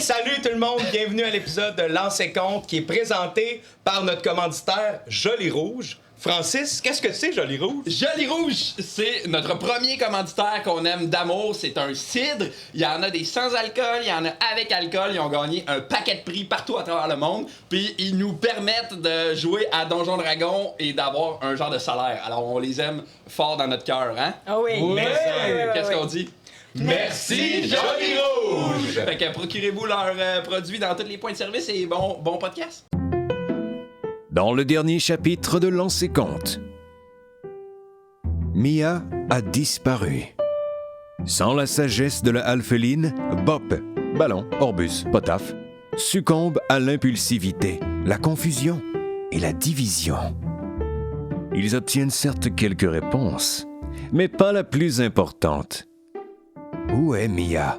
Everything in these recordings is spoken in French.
Salut tout le monde, bienvenue à l'épisode de Lancer Compte qui est présenté par notre commanditaire Joli Rouge. Francis, qu'est-ce que c'est Joli Rouge? Joli Rouge, c'est notre premier commanditaire qu'on aime d'amour. C'est un cidre. Il y en a des sans alcool, il y en a avec alcool. Ils ont gagné un paquet de prix partout à travers le monde. Puis ils nous permettent de jouer à Donjon Dragon et d'avoir un genre de salaire. Alors on les aime fort dans notre cœur, hein? Ah oui. Qu'est-ce qu'on dit? Merci Joli Rouge! Fait que procurez-vous leurs produits dans tous les points de service et bon podcast. Dans le dernier chapitre de Lancer Compte, Mia a disparu. Sans la sagesse de la alpheline, Bop, Ballon, Orbus, Potaf succombe à l'impulsivité, la confusion et la division. Ils obtiennent certes quelques réponses, mais pas la plus importante. Où est Mia?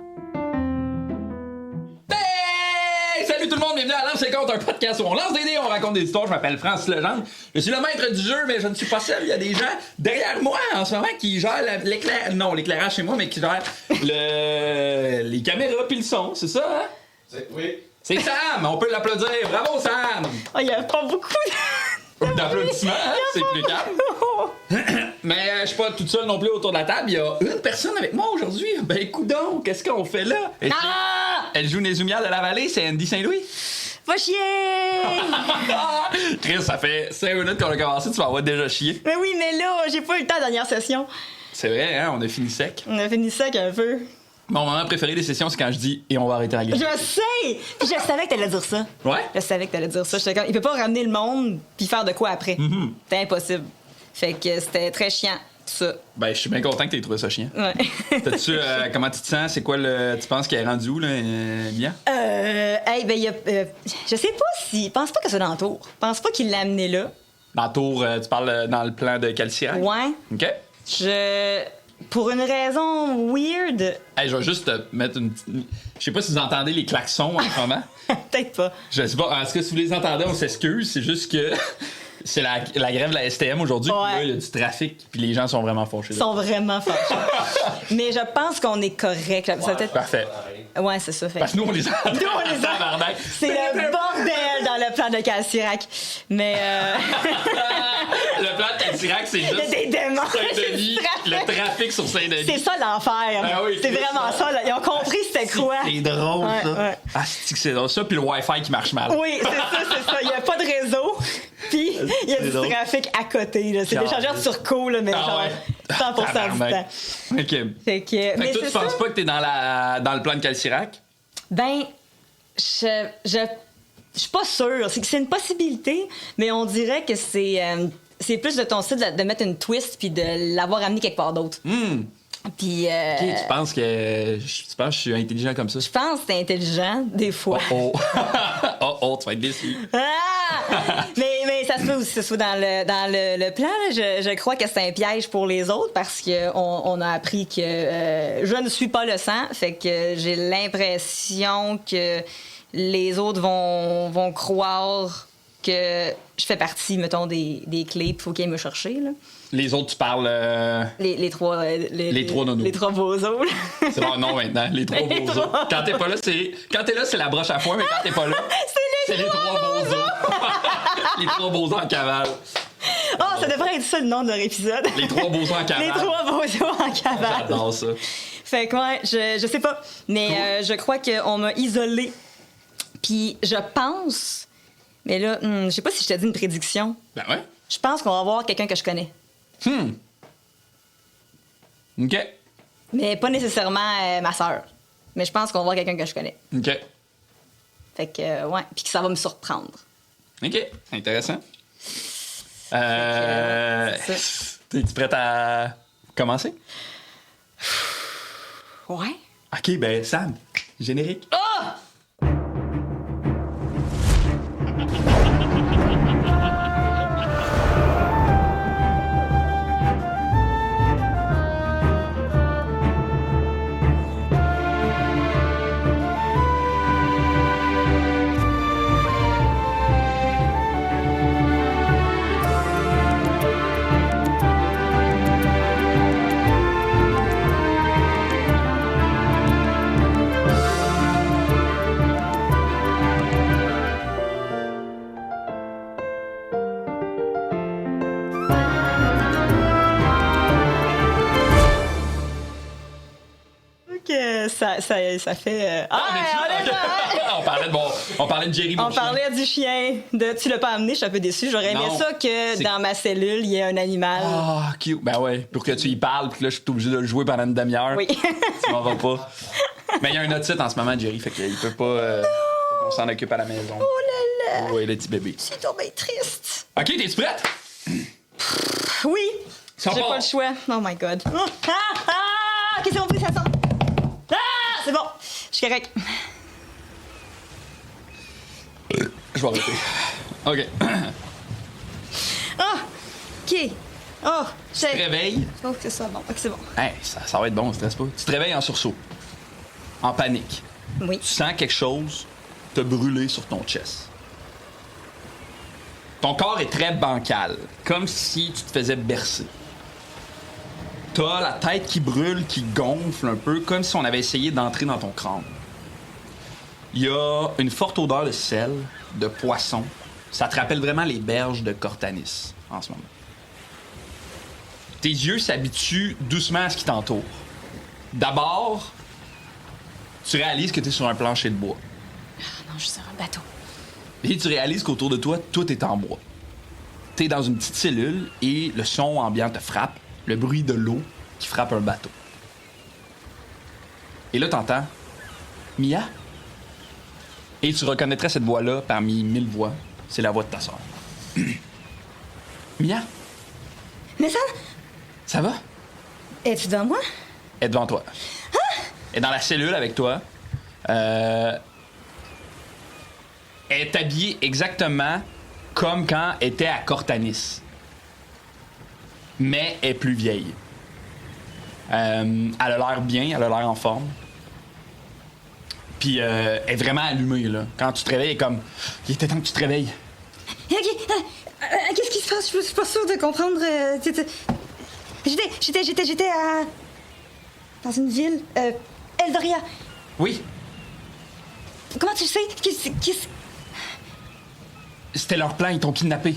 Hey! Salut tout le monde, bienvenue à Lancer Compte, un podcast où on lance des dés, on raconte des histoires. Je m'appelle Francis Legendre. Je suis le maître du jeu, mais je ne suis pas seul. Il y a des gens derrière moi en ce moment qui gèrent l'éclairage chez moi, mais qui gèrent les caméras puis le son, c'est ça, hein? Oui. C'est Sam! On peut l'applaudir. Bravo, Sam! Oh, il y a pas beaucoup D'applaudissements, hein? C'est plus calme. Mais je suis pas toute seule non plus autour de la table. Il y a une personne avec moi aujourd'hui. Ben, coudonc, qu'est-ce qu'on fait là? Elle joue Nézumia de la Vallée, c'est Andy Saint-Louis. Va chier! Chris, ça fait 5 minutes qu'on a commencé, tu vas avoir déjà chier. Mais oui, mais là, j'ai pas eu le temps la dernière session. C'est vrai, hein? On a fini sec. On a fini sec un peu. Mon moment préféré des sessions, c'est quand je dis « et on va arrêter la game ». Je sais! Puis je savais que t'allais dire ça. Ouais? Je savais que t'allais dire ça. J'étais comme, il peut pas ramener le monde puis faire de quoi après. C'était impossible. Fait que c'était très chiant, tout ça. Ben, je suis bien content que t'aies trouvé ça chiant. Ouais. T'as-tu, comment tu te sens? C'est quoi tu penses qu'il est rendu où, là, bien? Hey, ben, il y a. Je sais pas si. Pense pas que c'est dans le tour. Pense pas qu'il l'a amené là. Dans le tour, tu parles dans le plan de Calcirac? Ouais. OK. Pour une raison weird. Hey, je vais juste te mettre une petite... Je sais pas si vous entendez les klaxons en ce moment. Peut-être pas. Je sais pas. Est-ce que si vous les entendez, on s'excuse. C'est juste que c'est la grève de la STM aujourd'hui. Ouais. Puis là, il y a du trafic. Puis les gens sont vraiment fâchés. Ils sont vraiment fâchés. Mais je pense qu'on est correct. Là. Ça peut-être... Parfait. Ouais, c'est ça. Fait. Parce que nous, on les entend. Nous, on les entend. Tabarnak. C'est le bordel dans le plan de Calcirac. Mais Le plan de Calcirac, c'est il y a juste des démons. Saint-Denis, le trafic sur Saint-Denis. C'est ça l'enfer. Ah oui, c'est vraiment ça. Là. Ils ont compris c'était quoi. C'est drôle, Ouais, ça. ouais. Ah, c'est que c'est drôle. Ça, puis le Wi-Fi qui marche mal. Oui, c'est ça. Il n'y a pas de réseau. Puis il y a C'est du drôle. trafic à côté. Là. C'est des chargeurs turco, là, mais Ah genre ouais. 100% du Tabarnak. temps. OK. Fait que, Fait mais que toi, c'est tu penses ça. pas que t'es dans le plan de Calcirac? Ben, je suis pas sûre. C'est une possibilité, mais on dirait que c'est plus de ton style de mettre une twist puis de l'avoir amené quelque part d'autre. Puis, OK, tu penses que je suis intelligent comme ça? je pense que t'es intelligent, des fois. Oh. Oh, tu vas être déçu. Ah! mais ça se peut aussi que ce soit dans le plan. Là. Je crois que c'est un piège pour les autres parce qu'on a appris que je ne suis pas le sang. Fait que j'ai l'impression que les autres vont croire que je fais partie, mettons, des clés. Il faut qu'ils aillent me chercher. Là. Les autres, tu parles... Les trois... Les trois nonos. Les trois bozos. Là. C'est leur nom maintenant, les trois Les bozos. trois. Quand t'es pas là, c'est la broche à foin, mais quand t'es pas là, c'est les trois bozos. Les trois bozos en cavale. Oh, ça devrait être ça le nom de leur épisode. Les trois bozos en cavale. Les trois bozos en cavale. J'adore ça. Fait que ouais, je sais pas. Mais je crois qu'on m'a isolée. Puis je pense... Mais là, je sais pas si je te dis une prédiction. Ben ouais. Je pense qu'on va voir quelqu'un que je connais. OK. Mais pas nécessairement ma sœur. Mais je pense qu'on va voir quelqu'un que je connais. OK. Fait que, ouais. Puis que ça va me surprendre. OK. Intéressant. c'est T'es-tu prête à commencer? Ouais. OK, ben Sam, générique. Ah! que ça fait. On parlait de Jerry, mon On parlait du chien. Tu l'as pas amené, je suis un peu déçue. J'aurais aimé Non. ça que dans ma cellule, il y ait un animal. Ah, cute. Ben ouais, pour que tu y parles, puis là, je suis obligé de le jouer pendant une demi-heure. Oui. Tu m'en vas pas. Mais il y a un autre site en ce moment, Jerry, fait qu'il peut pas. Faut qu'on s'en occupe à la maison. Oh là là! Oui, le petit bébé. C'est tombé triste. Ok, t'es-tu prête? Oui! Ça J'ai part. pas le choix. Oh my God. Ok, c'est bon, ça sort. Ah! C'est bon. Je suis correct. Je vais arrêter. Ok. Ah! OK. Oh, Tu te réveilles. Oh, c'est ça. Bon, ok, c'est bon. Hey, ça va être bon, stresse pas. Tu te réveilles en sursaut. En panique. Oui. Tu sens quelque chose te brûler sur ton chest. Ton corps est très bancal, comme si tu te faisais bercer. T'as la tête qui brûle, qui gonfle un peu, comme si on avait essayé d'entrer dans ton crâne. Il y a une forte odeur de sel, de poisson. Ça te rappelle vraiment les berges de Cortanis en ce moment. Tes yeux s'habituent doucement à ce qui t'entoure. D'abord, tu réalises que tu es sur un plancher de bois. Non, je suis sur un bateau. Et tu réalises qu'autour de toi, tout est en bois. T'es dans une petite cellule et le son ambiant te frappe, le bruit de l'eau qui frappe un bateau. Et là, t'entends Mia? Et tu reconnaîtrais cette voix-là parmi 1000 voix. C'est la voix de ta sœur. Mia, Mais ça, ça va? es-tu dans moi? Elle est devant toi. Elle est dans la cellule avec toi. Elle est habillée exactement comme quand elle était à Cortanis. Mais elle est plus vieille. Elle a l'air bien, elle a l'air en forme. Puis elle est vraiment allumée, là. Quand tu te réveilles, elle est comme... Il était temps que tu te réveilles. OK. Qu'est-ce qui se passe? Je suis pas sûre de comprendre. J'étais à... dans une ville. Eldoria. Oui, Comment tu le sais? c'était leur plan, ils t'ont kidnappé.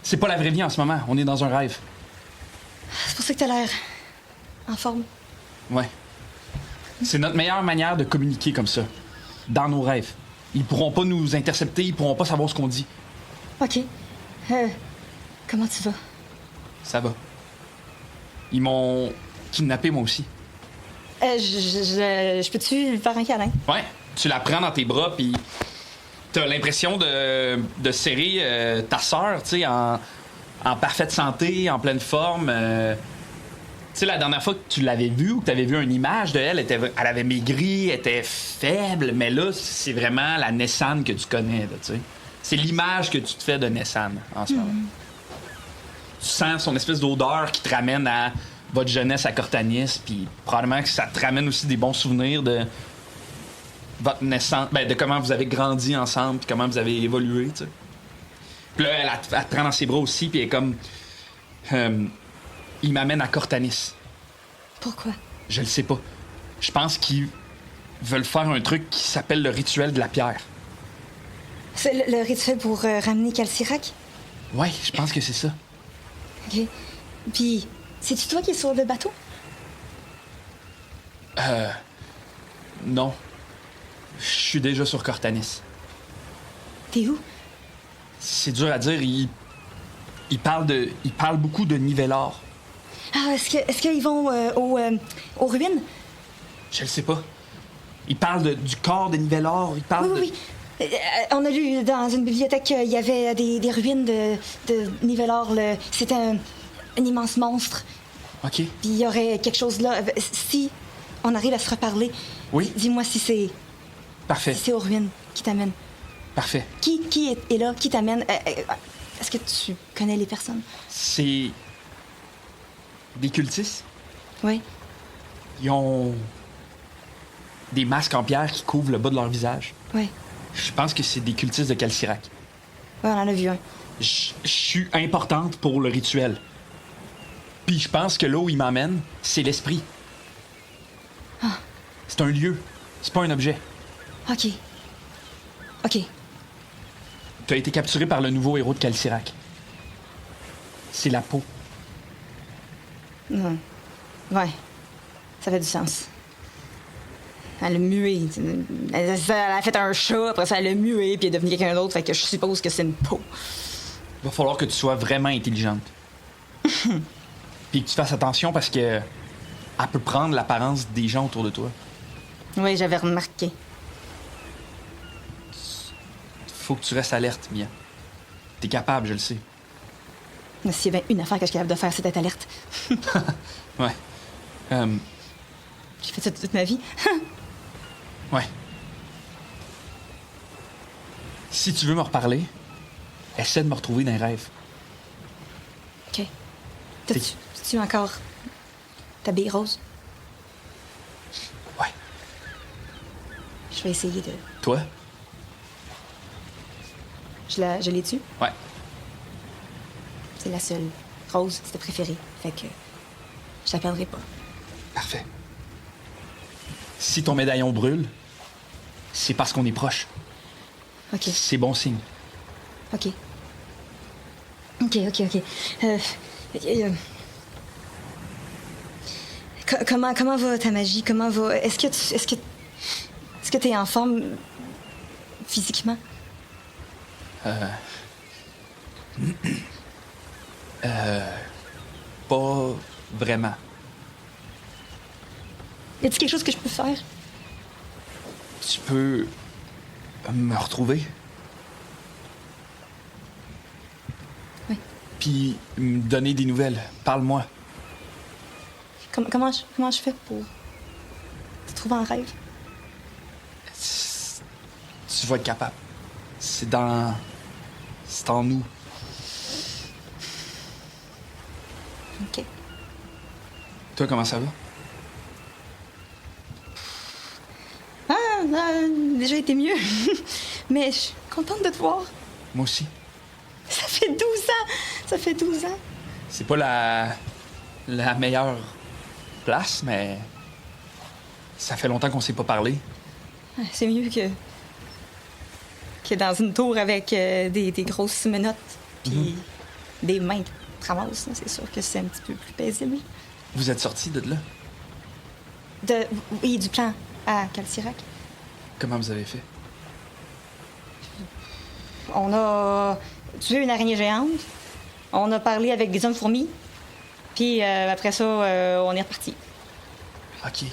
C'est pas la vraie vie en ce moment, on est dans un rêve. C'est pour ça que t'as l'air en forme. Ouais. C'est notre meilleure manière de communiquer comme ça. Dans nos rêves. Ils pourront pas nous intercepter, ils pourront pas savoir ce qu'on dit. OK. Comment tu vas? Ça va. Ils m'ont kidnappé moi aussi. Je peux-tu lui faire un câlin? Ouais. Tu la prends dans tes bras, puis t'as l'impression de serrer ta sœur, tu sais, en parfaite santé, en pleine forme. Tu sais, la dernière fois que tu l'avais vue ou que tu avais vu une image de elle, elle avait maigri, elle était faible, mais là, c'est vraiment la Nessan que tu connais, là, tu sais. C'est l'image que tu te fais de Nessan en ce moment. Tu sens son espèce d'odeur qui te ramène à votre jeunesse à Cortanis, puis probablement que ça te ramène aussi des bons souvenirs de votre naissance, ben, de comment vous avez grandi ensemble, puis comment vous avez évolué, tu sais. Puis là, elle te prend dans ses bras aussi, puis elle est comme... il m'amène à Cortanis. Pourquoi? Je le sais pas. Je pense qu'ils veulent faire un truc qui s'appelle le rituel de la pierre. C'est le rituel pour ramener Calcirac? Ouais, je pense que c'est ça. OK. Puis, c'est-tu toi qui es sur le bateau? Non. Je suis déjà sur Cortanis. T'es où? C'est dur à dire. Il parle beaucoup de Nivellor. Ah, est-ce qu'ils vont aux ruines? Je le sais pas. Il parle du corps de Nivellor. Il parle Oui. On a lu dans une bibliothèque qu'il y avait des ruines de Nivellor. C'était un immense monstre. OK. Puis il y aurait quelque chose là. Si on arrive à se reparler, Oui. dis-moi si c'est Parfait. aux ruines qui t'amènent. Parfait. Qui est là? Qui t'amène? Est-ce que tu connais les personnes? C'est des cultistes. Oui. Ils ont des masques en pierre qui couvrent le bas de leur visage. Oui. Je pense que c'est des cultistes de Calcirac. Ouais, on en a vu un. Je suis importante pour le rituel. Puis je pense que là où il m'emmène, c'est l'esprit. Ah. C'est un lieu. C'est pas un objet. OK. Tu as été capturé par le nouveau héros de Calcirac. C'est la peau. Ouais. Ça fait du sens. Elle a mué. Elle a fait un chat, après ça, elle a mué, puis elle est devenue quelqu'un d'autre. Fait que je suppose que c'est une peau. Il va falloir que tu sois vraiment intelligente. Puis que tu fasses attention parce que elle peut prendre l'apparence des gens autour de toi. Oui, j'avais remarqué. Faut que tu restes alerte, Mia. T'es capable, je le sais. Mais s'il y avait une affaire que je suis capable de faire, c'est d'être alerte. Ouais. J'ai fait ça toute ma vie. Ouais. Si tu veux me reparler, essaie de me retrouver dans les rêves. OK. T'as-tu encore ta bille rose? Ouais. Je vais essayer de... Toi? Je l'ai-tu? Ouais. C'est la seule. Rose, c'était préférée. Fait que je la perdrai pas. Parfait. Si ton médaillon brûle, c'est parce qu'on est proche. OK. C'est bon signe. OK. OK. Comment va ta magie? Comment va... Est-ce que t'es en forme physiquement? Pas vraiment. Y a-t-il quelque chose que je peux faire? Tu peux me retrouver? Oui. Puis me donner des nouvelles. Parle-moi. Comment je fais pour te trouver en rêve? Tu vas être capable. C'est en nous. OK. Toi, comment ça va? Déjà été mieux. Mais je suis contente de te voir. Moi aussi. Ça fait 12 ans! Ça fait 12 ans. C'est pas la meilleure place, mais ça fait longtemps qu'on s'est pas parlé. C'est mieux que dans une tour avec des grosses menottes puis des mains qui ramassent. C'est sûr que c'est un petit peu plus paisible. Vous êtes sortis de là? Oui, du plan à Calcirac. Comment vous avez fait? On a tué une araignée géante. On a parlé avec des hommes fourmis. Puis après ça, on est reparti. OK.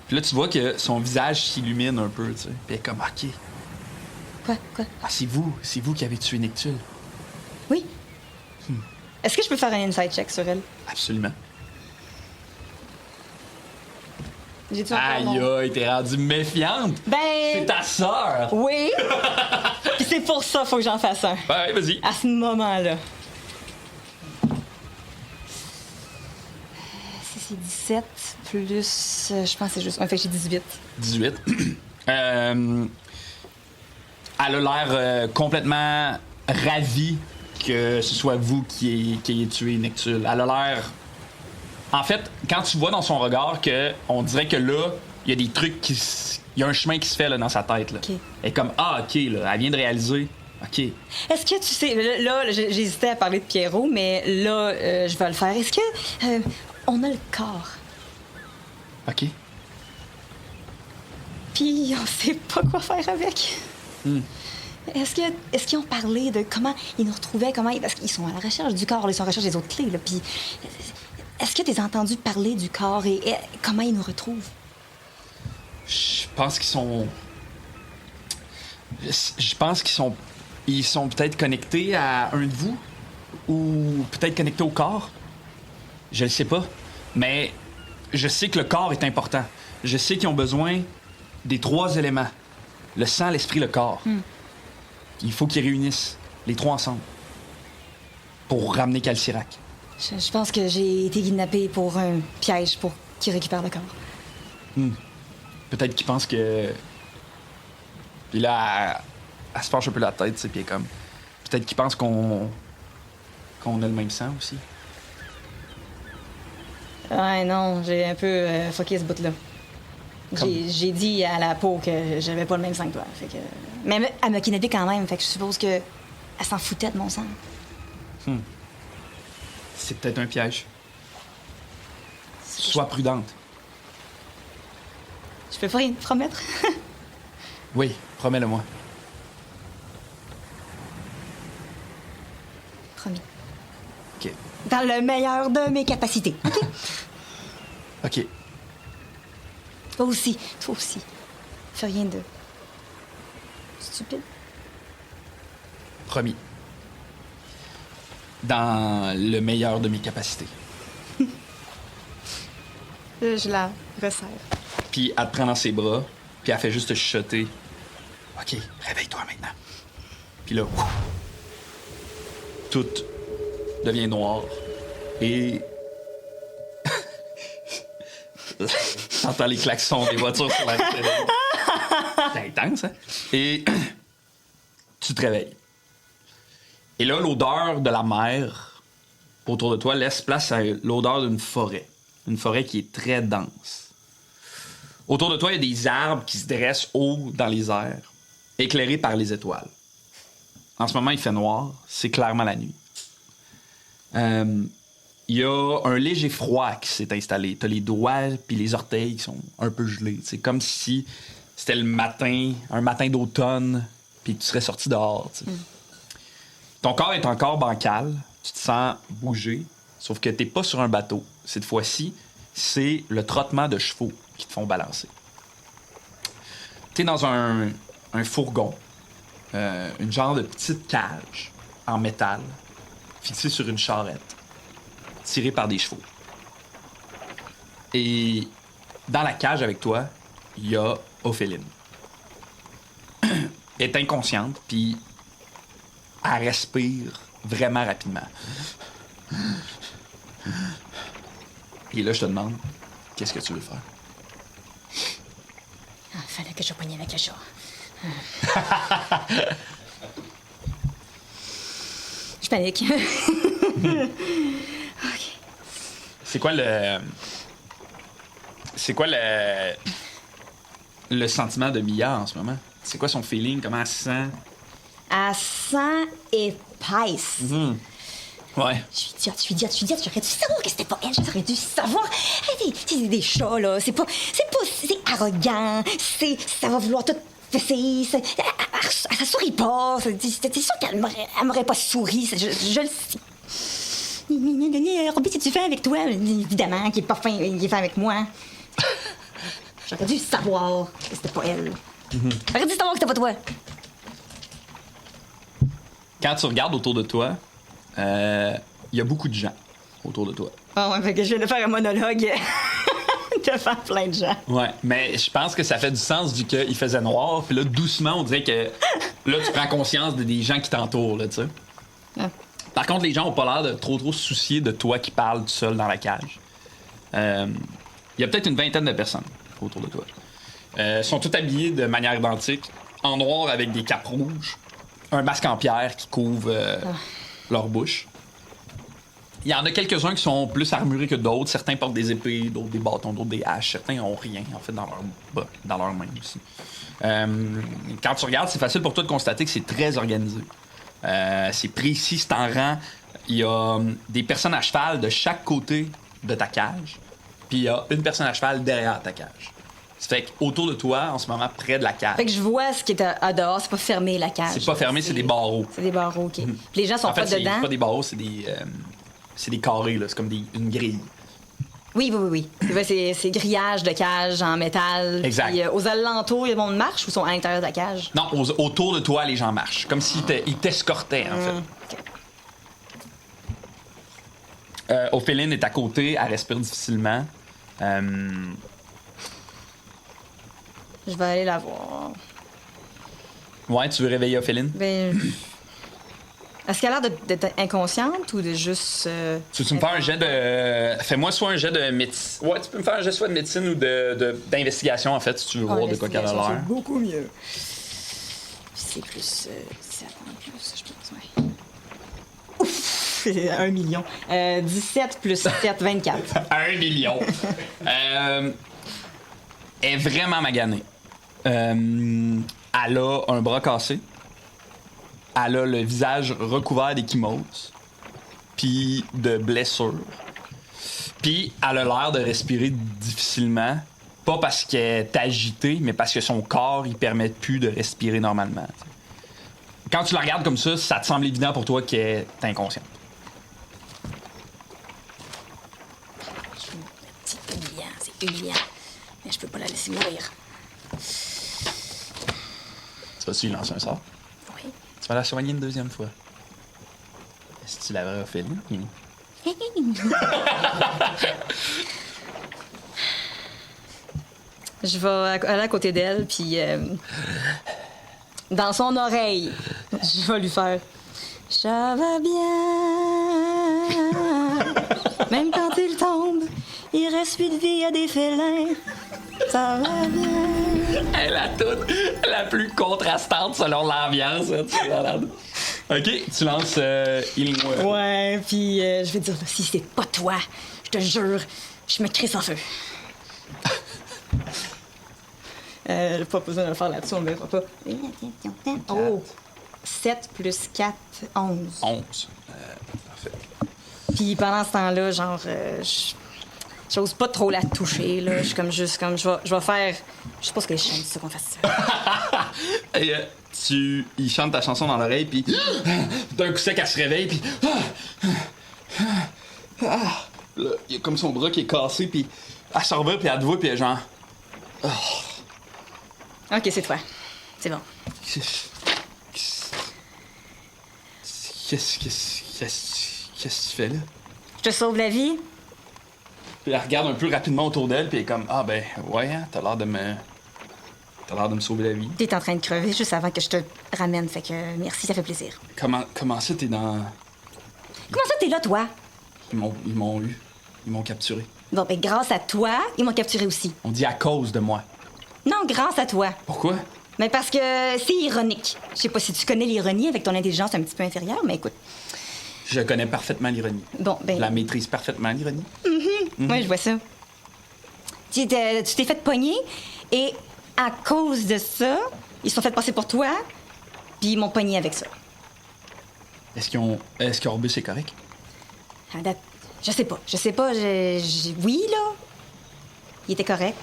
Puis là, tu vois que son visage s'illumine un peu, tu sais. Puis elle est comme, OK. Quoi? Ah, c'est vous qui avez tué Nectul. Oui. Est-ce que je peux faire un inside check sur elle? Absolument. J'ai-tu encore Aïe, mon- aïe, t'es rendue méfiante. Ben... C'est ta sœur. Oui. Puis c'est pour ça qu'il faut que j'en fasse un. Ouais, vas-y. À ce moment-là. Si c'est 17 plus... je pense que c'est juste... fait que j'ai 18. 18. Elle a l'air complètement ravie que ce soit vous qui ayez tué Nectul. Elle a l'air... En fait, quand tu vois dans son regard que on dirait que là, il y a des trucs qui... Il y a un chemin qui se fait là, dans sa tête. Là. OK. Elle est comme, ah, OK, là, elle vient de réaliser. OK. Est-ce que tu sais... Là, j'hésitais à parler de Pierrot, mais là, je vais le faire. Est-ce que... on a le corps. OK. Puis on sait pas quoi faire avec. Est-ce qu'ils ont parlé de comment ils nous retrouvaient, parce qu'ils sont à la recherche du corps, là, ils sont à la recherche des autres clés, là, puis est-ce que tu as entendu parler du corps et comment ils nous retrouvent? Je pense qu'ils sont... Je pense qu'ils sont... Ils sont peut-être connectés à un de vous ou peut-être connectés au corps. Je le sais pas. Mais je sais que le corps est important. Je sais qu'ils ont besoin des 3 éléments. Le sang, l'esprit, le corps. Il faut qu'ils réunissent les 3 ensemble pour ramener Calcirac. Je pense que j'ai été kidnappée pour un piège pour qu'ils récupèrent le corps. Peut-être qu'ils pensent que... Puis là, elle se penche un peu la tête, tu sais, puis elle est comme... Peut-être qu'ils pensent qu'on a le même sang aussi. Ouais, non, j'ai un peu fucké ce bout-là. J'ai dit à la peau que j'avais pas le même sang que toi. Fait que... Mais elle m'a kidnappée quand même, fait que je suppose que elle s'en foutait de mon sang. C'est peut-être un piège. Sois prudente. Je peux pas rien te promettre. Oui, promets-le-moi. Promis. OK. Dans le meilleur de mes capacités. OK? OK. Toi aussi. Fais rien de stupide. Promis. Dans le meilleur de mes capacités. Je la resserre. Puis elle te prend dans ses bras, puis elle fait juste te chuchoter. OK, réveille-toi maintenant. Puis là, ouf, tout devient noir. Et. T'entends les klaxons des voitures sur la route. C'est intense, hein? Et tu te réveilles. Et là, l'odeur de la mer autour de toi laisse place à l'odeur d'une forêt. Une forêt qui est très dense. Autour de toi, il y a des arbres qui se dressent haut dans les airs, éclairés par les étoiles. En ce moment, il fait noir. C'est clairement la nuit. Il y a un léger froid qui s'est installé. T'as les doigts puis les orteils qui sont un peu gelés. C'est comme si c'était le matin, un matin d'automne, puis tu serais sorti dehors. Ton corps est encore bancal. Tu te sens bouger, sauf que t'es pas sur un bateau. Cette fois-ci, c'est le trottement de chevaux qui te font balancer. T'es dans un fourgon, une genre de petite cage en métal, fixée sur une charrette, tirée par des chevaux. Et dans la cage avec toi, il y a Ophéline. Elle est inconsciente, puis elle respire vraiment rapidement. Et là, je te demande, qu'est-ce que tu veux faire? Ah, fallait que je poigne avec le chat. Je panique. OK. C'est quoi le sentiment de Mia en ce moment? C'est quoi son feeling? Comment elle se sent? Elle sent épaisse. Ouais. Je suis idiote. J'aurais dû savoir que c'était pas elle. J'aurais dû savoir. C'est des chats, là. C'est arrogant. Ça va vouloir tout fesser. Ça sourit pas. T'es sûr qu'elle m'aurait pas souri. Je le sais. Robbie, c'est-tu fin avec toi? Évidemment, qu'il est pas fin, il est fin avec moi. J'aurais dû savoir que c'était pas elle. J'aurais dû savoir que c'était pas toi. Quand tu regardes autour de toi, il y a beaucoup de gens autour de toi. Ah ouais, fait que je viens de faire un monologue devant plein de gens. Ouais, mais je pense que ça fait du sens vu qu'il faisait noir. Puis là, doucement, on dirait que là, tu prends conscience des gens qui t'entourent, là, tu sais. Ah. Par contre, les gens ont pas l'air de trop se soucier de toi qui parles tout seul dans la cage. Il y a peut-être une vingtaine de personnes autour de toi. Ils sont tous habillés de manière identique, en noir avec des capes rouges, un masque en pierre qui couvre leur bouche. Il y en a quelques-uns qui sont plus armurés que d'autres. Certains portent des épées, d'autres des bâtons, d'autres des haches. Certains ont rien, en fait, dans leurs mains aussi. Quand tu regardes, c'est facile pour toi de constater que c'est très organisé. C'est précis, c'est en rang. Il y a des personnes à cheval de chaque côté de ta cage. Puis il y a une personne à cheval derrière ta cage. Ça fait qu'autour de toi, en ce moment, près de la cage. Fait que je vois ce qui est à dehors, c'est pas fermé la cage. C'est pas fermé, c'est des barreaux. C'est des barreaux, OK. Puis les gens sont En fait, pas dedans. c'est pas des barreaux, c'est des carrés, là. C'est comme une grille. Oui. C'est grillage de cage en métal. Exact. Puis, aux alentours, il y a monde marche ou sont à l'intérieur de la cage? Non, autour de toi, les gens marchent. Comme s'ils t'escortaient, en fait. OK. Ophéline est à côté, elle respire difficilement. Je vais aller la voir. Ouais, tu veux réveiller Ophéline? Ben. Est-ce qu'elle a l'air d'être inconsciente ou de juste. Tu veux me faire un jet de. Fais-moi soit un jet de médecine. Ouais, tu peux me faire un jet soit de médecine ou d'investigation, en fait, si tu veux voir de quoi qu'elle a l'air. C'est beaucoup mieux. C'est plus. 7 en plus, je pense, ouais. Ouf! C'est 1 million. 17 plus 7, 24. 1 million. Elle est vraiment maganée. Elle a un bras cassé. Elle a le visage recouvert d'échymoses, puis de blessures. Puis elle a l'air de respirer difficilement, Pas parce qu'elle est agitée, mais parce que son corps, il permet plus de respirer normalement. T'sais. Quand tu la regardes comme ça te semble évident pour toi qu'elle est inconsciente. C'est humiliant, c'est humiliant. Mais je peux pas la laisser mourir. Tu vas-tu lui lancer un sort? Oui. Tu vas la soigner une deuxième fois. Est-ce que tu l'avais refait, là? Je vais aller à côté d'elle, puis dans son oreille, je vais lui faire « Ça va bien, même quand il tombe, il reste plus de vie à des félins. Ça va bien. » Elle a toute la plus contrastante selon l'ambiance. Hein, tu sais, malade. OK, tu lances Healing Word. Ouais, puis je vais dire, là, si c'est pas toi, je te jure, je me crisse en feu. J'ai pas besoin de le faire là-dessus, on le verra pas. Oh! 7 plus 4, 11. 11. Parfait. Puis pendant ce temps-là, genre, j'ose pas trop la toucher, là. Je suis comme juste, comme, je vais faire... Je sais pas ce que les chiens disent, qu'on fasse ça. Et il chante ta chanson dans l'oreille, puis d'un coup sec, elle se réveille, puis là, il y a comme son bras qui est cassé, puis elle s'en va, puis elle te voit, puis elle est genre... OK, c'est toi. C'est bon. Qu'est-ce que tu fais, là? Je te sauve la vie. Puis elle regarde un peu rapidement autour d'elle, puis elle est comme, ah ben, ouais, hein, t'as l'air de me sauver la vie. T'es en train de crever juste avant que je te ramène, fait que merci, ça fait plaisir. Comment ça, t'es dans... Comment ça, t'es là, toi? Ils m'ont eu. Ils m'ont capturé. Bon, ben grâce à toi, ils m'ont capturé aussi. On dit à cause de moi. Non, grâce à toi. Pourquoi? Mais parce que c'est ironique. Je sais pas si tu connais l'ironie avec ton intelligence un petit peu inférieure, mais écoute. Je connais parfaitement l'ironie. Bon, ben... Je la maîtrise parfaitement, l'ironie. Oui, je vois ça. Tu t'es fait pogner, et à cause de ça, ils se sont fait passer pour toi, puis ils m'ont pogné avec ça. Est-ce qu'Orbus est correct? À date, je sais pas. Oui, là. Il était correct.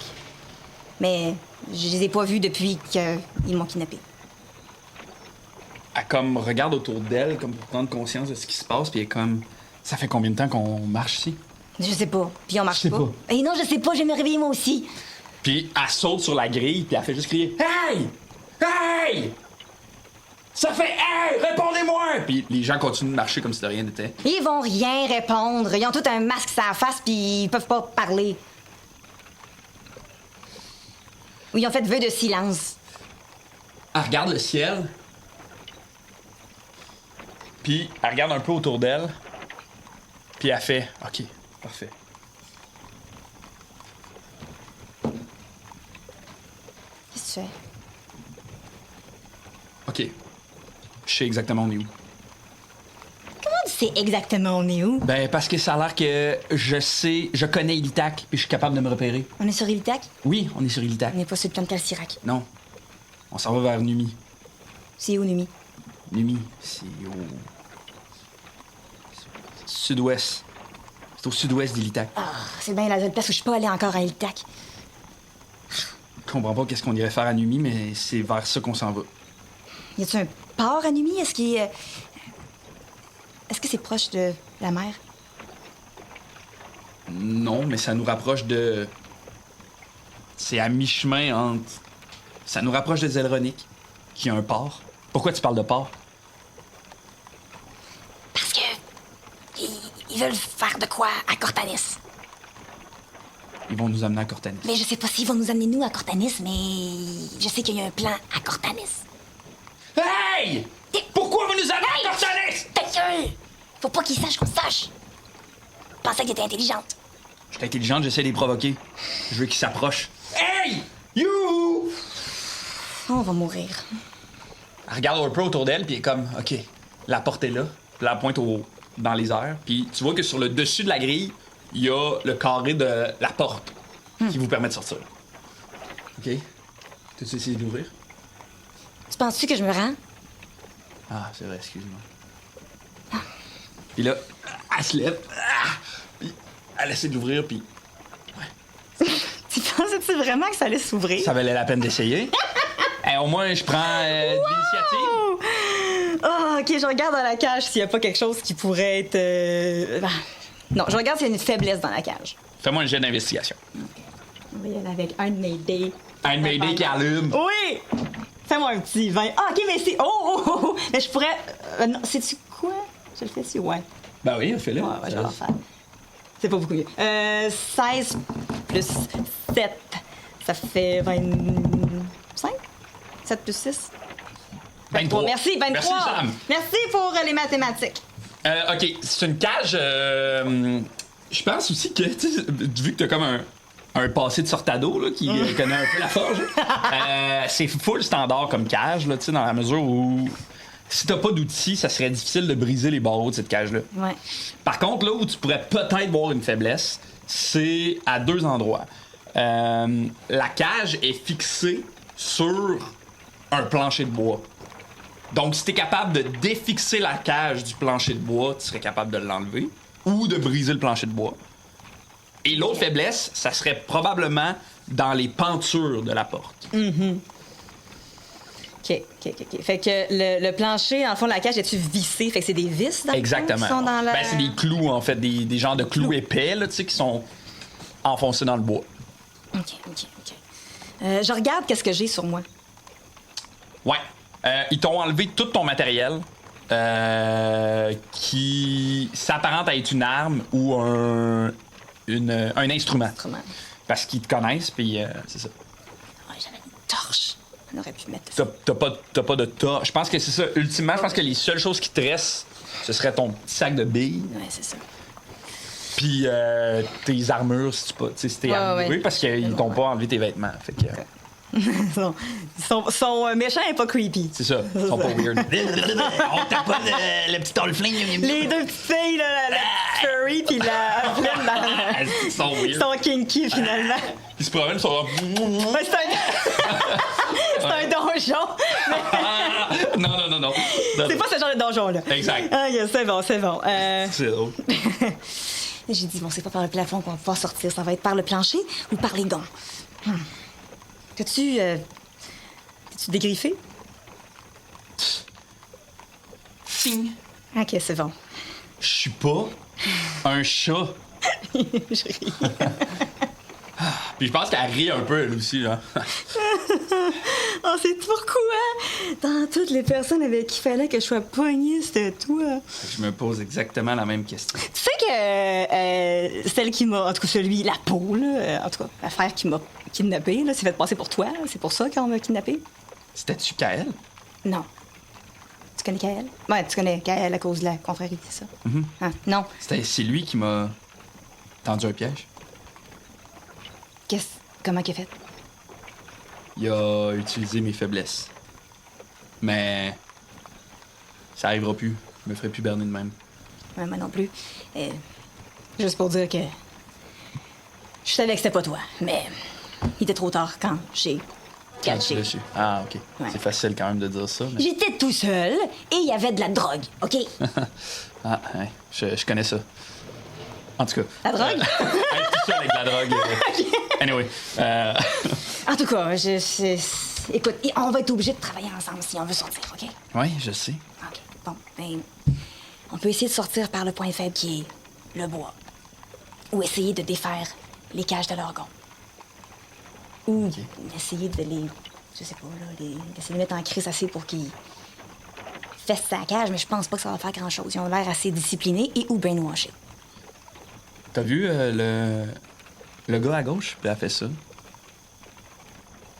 Mais je les ai pas vus depuis qu'ils m'ont kidnappé. Elle comme regarde autour d'elle comme pour prendre conscience de ce qui se passe, puis elle est comme... Ça fait combien de temps qu'on marche ici? Je sais pas. Puis on marche Je sais pas. Et non, je sais pas, je vais me réveiller moi aussi. Puis elle saute sur la grille, puis elle fait juste crier « Hey! Hey! Ça fait hey! Répondez-moi! » Puis les gens continuent de marcher comme si de rien n'était. Ils vont rien répondre. Ils ont tout un masque sur la face, puis ils peuvent pas parler. Ou ils ont fait vœu de silence. Elle regarde le ciel, puis elle regarde un peu autour d'elle, puis elle fait « OK, parfait. » Qu'est-ce que tu fais? OK. Je sais exactement on est où. Comment tu sais exactement on est où? Ben, parce que ça a l'air que je connais Ilitac, puis je suis capable de me repérer. On est sur Ilitac? Oui, on est sur Ilitac. On n'est pas sur le plan de Calcirac. Non. On s'en va vers Numi. C'est où, Numi? Numi, c'est au... sud-ouest. C'est au sud-ouest d'Ilitac. Ah, c'est bien la seule place où je suis pas allée encore à Ilitac. Je comprends pas qu'est-ce qu'on irait faire à Numi, mais c'est vers ça qu'on s'en va. Y a-tu un port à Numi? Est-ce que c'est proche de la mer? Non, mais ça nous rapproche de... C'est à mi-chemin entre... Ça nous rapproche de Zelronic, qui a un port. Pourquoi tu parles de port? Parce que... Ils veulent faire de quoi à Cortanis? Ils vont nous amener à Cortanis. Mais je sais pas s'ils vont nous amener nous à Cortanis, mais... Je sais qu'il y a un plan à Cortanis. Hey! Pourquoi vous nous amenez à Cortanis? Ta gueule! Faut pas qu'ils sachent qu'on sache. Je pensais que t'étais intelligente. Je suis intelligente, j'essaie de les provoquer. Je veux qu'ils s'approchent. Hey! You! On va mourir. Elle regarde un peu autour d'elle, puis elle est comme, OK, la porte est là. Puis elle pointe dans les airs. Puis tu vois que sur le dessus de la grille, il y a le carré de la porte qui vous permet de sortir. OK? T'as-tu essayé d'ouvrir? Tu penses-tu que je me rends? Ah, c'est vrai, excuse-moi. Puis là, elle se lève. Puis elle essaie de l'ouvrir, puis... Tu penses que pensais-tu vraiment que ça allait s'ouvrir? Ça valait la peine d'essayer. Au moins, je prends de l'initiative. Oh, OK, je regarde dans la cage s'il n'y a pas quelque chose qui pourrait être... Non, je regarde s'il y a une faiblesse dans la cage. Fais-moi un jet d'investigation. On va y aller avec un de mes dés. Un de mes dés qui allume. Oui! Fais-moi un petit 20. Ah, OK, mais c'est... Oh! Mais je pourrais... non, sais-tu quoi? Je le fais si, ouais. Ben oui, fais-le. Ouais, je vais le refaire. C'est pas beaucoup mieux. 16 plus 7, ça fait 25? 7 plus 6? 23. Merci, 23. Merci, Sam. Merci pour les mathématiques. OK, c'est une cage... je pense aussi que, tu sais, vu que t'as comme un passé de sortado là, qui connaît un peu la forge, c'est full standard comme cage, là, tu sais, dans la mesure où... Si t'as pas d'outils, ça serait difficile de briser les barreaux de cette cage-là. Ouais. Par contre, là où tu pourrais peut-être voir une faiblesse, c'est à 2 endroits. La cage est fixée sur un plancher de bois. Donc, si t'es capable de défixer la cage du plancher de bois, tu serais capable de l'enlever ou de briser le plancher de bois. Et l'autre faiblesse, ça serait probablement dans les pentures de la porte. OK. Fait que le plancher, dans le fond, de la cage, est-tu vissé? Fait que c'est des vis, dans le fond, Exactement. qui sont dans la... Ben, c'est des clous, en fait, des genres de clous épais, là, tu sais, qui sont enfoncés dans le bois. OK. Je regarde qu'est-ce que j'ai sur moi. Ouais. Ils t'ont enlevé tout ton matériel qui s'apparente à être une arme ou un instrument. Parce qu'ils te connaissent, puis c'est ça. Ouais, j'avais une torche. On aurait pu mettre ça. T'as pas de torche. Je pense que c'est ça. Ultimement, je pense que les seules choses qui te restent, ce serait ton petit sac de billes. Ouais, c'est ça. Puis tes armures, si t'es armuré, ouais. parce qu'ils t'ont pas enlevé tes vêtements. Fait que, Ils sont méchants et pas creepy. c'est ça. Ils sont pas weird. On tape pas le petit orphelin. Les deux petites filles, là, la furry puis la flamme, Ils sont weird. ils sont kinky, finalement. Ils se promènent, ils sont là. Ouais, c'est un donjon. Non. C'est pas ce genre de donjon-là. Exact. Ok, c'est bon. C'est drôle. J'ai dit, bon, c'est pas par le plafond qu'on va pouvoir sortir. Ça va être par le plancher ou par les gonds. T'as-tu dégriffé? Fing. Ok, c'est bon. Je suis pas un chat. Je ris. Puis je pense qu'elle rit un peu, elle aussi, là. Oh, c'est pourquoi? Dans toutes les personnes avec qui il fallait que je sois poignée, c'était toi. Je me pose exactement la même question. Tu sais que celle qui m'a... En tout cas, celui, la peau, là, en tout cas, l'affaire qui m'a kidnappée, là, s'est fait passer pour toi. C'est pour ça qu'on m'a kidnappée? C'était-tu Kael? Non. Tu connais Kael? Ouais, tu connais Kael à cause de la confrérie, c'est ça? Ah, non. C'est lui qui m'a tendu un piège. Comment qu'il a fait? Il a utilisé mes faiblesses. Mais ça arrivera plus. Je me ferai plus berner de même. Ouais, moi non plus. Juste pour dire que... Je savais que c'était pas toi, mais il était trop tard quand j'ai catché. Ah, OK. Ouais. C'est facile quand même de dire ça. Mais... J'étais tout seul et il y avait de la drogue, OK? Ah, ouais. Je connais ça. En tout cas. La drogue? Être tout seul avec de la drogue. Anyway. En tout cas, écoute, on va être obligés de travailler ensemble si on veut sortir, OK? Oui, je sais. OK. Bon, ben, on peut essayer de sortir par le point faible qui est le bois. Ou essayer de défaire les cages de l'orgon. Ou essayer de les... Je sais pas, là, d'essayer de les mettre en crise assez pour qu'ils fessent sa cage, mais je pense pas que ça va faire grand-chose. Ils ont l'air assez disciplinés et ou brainwashés. T'as vu le gars à gauche? Il a fait ça.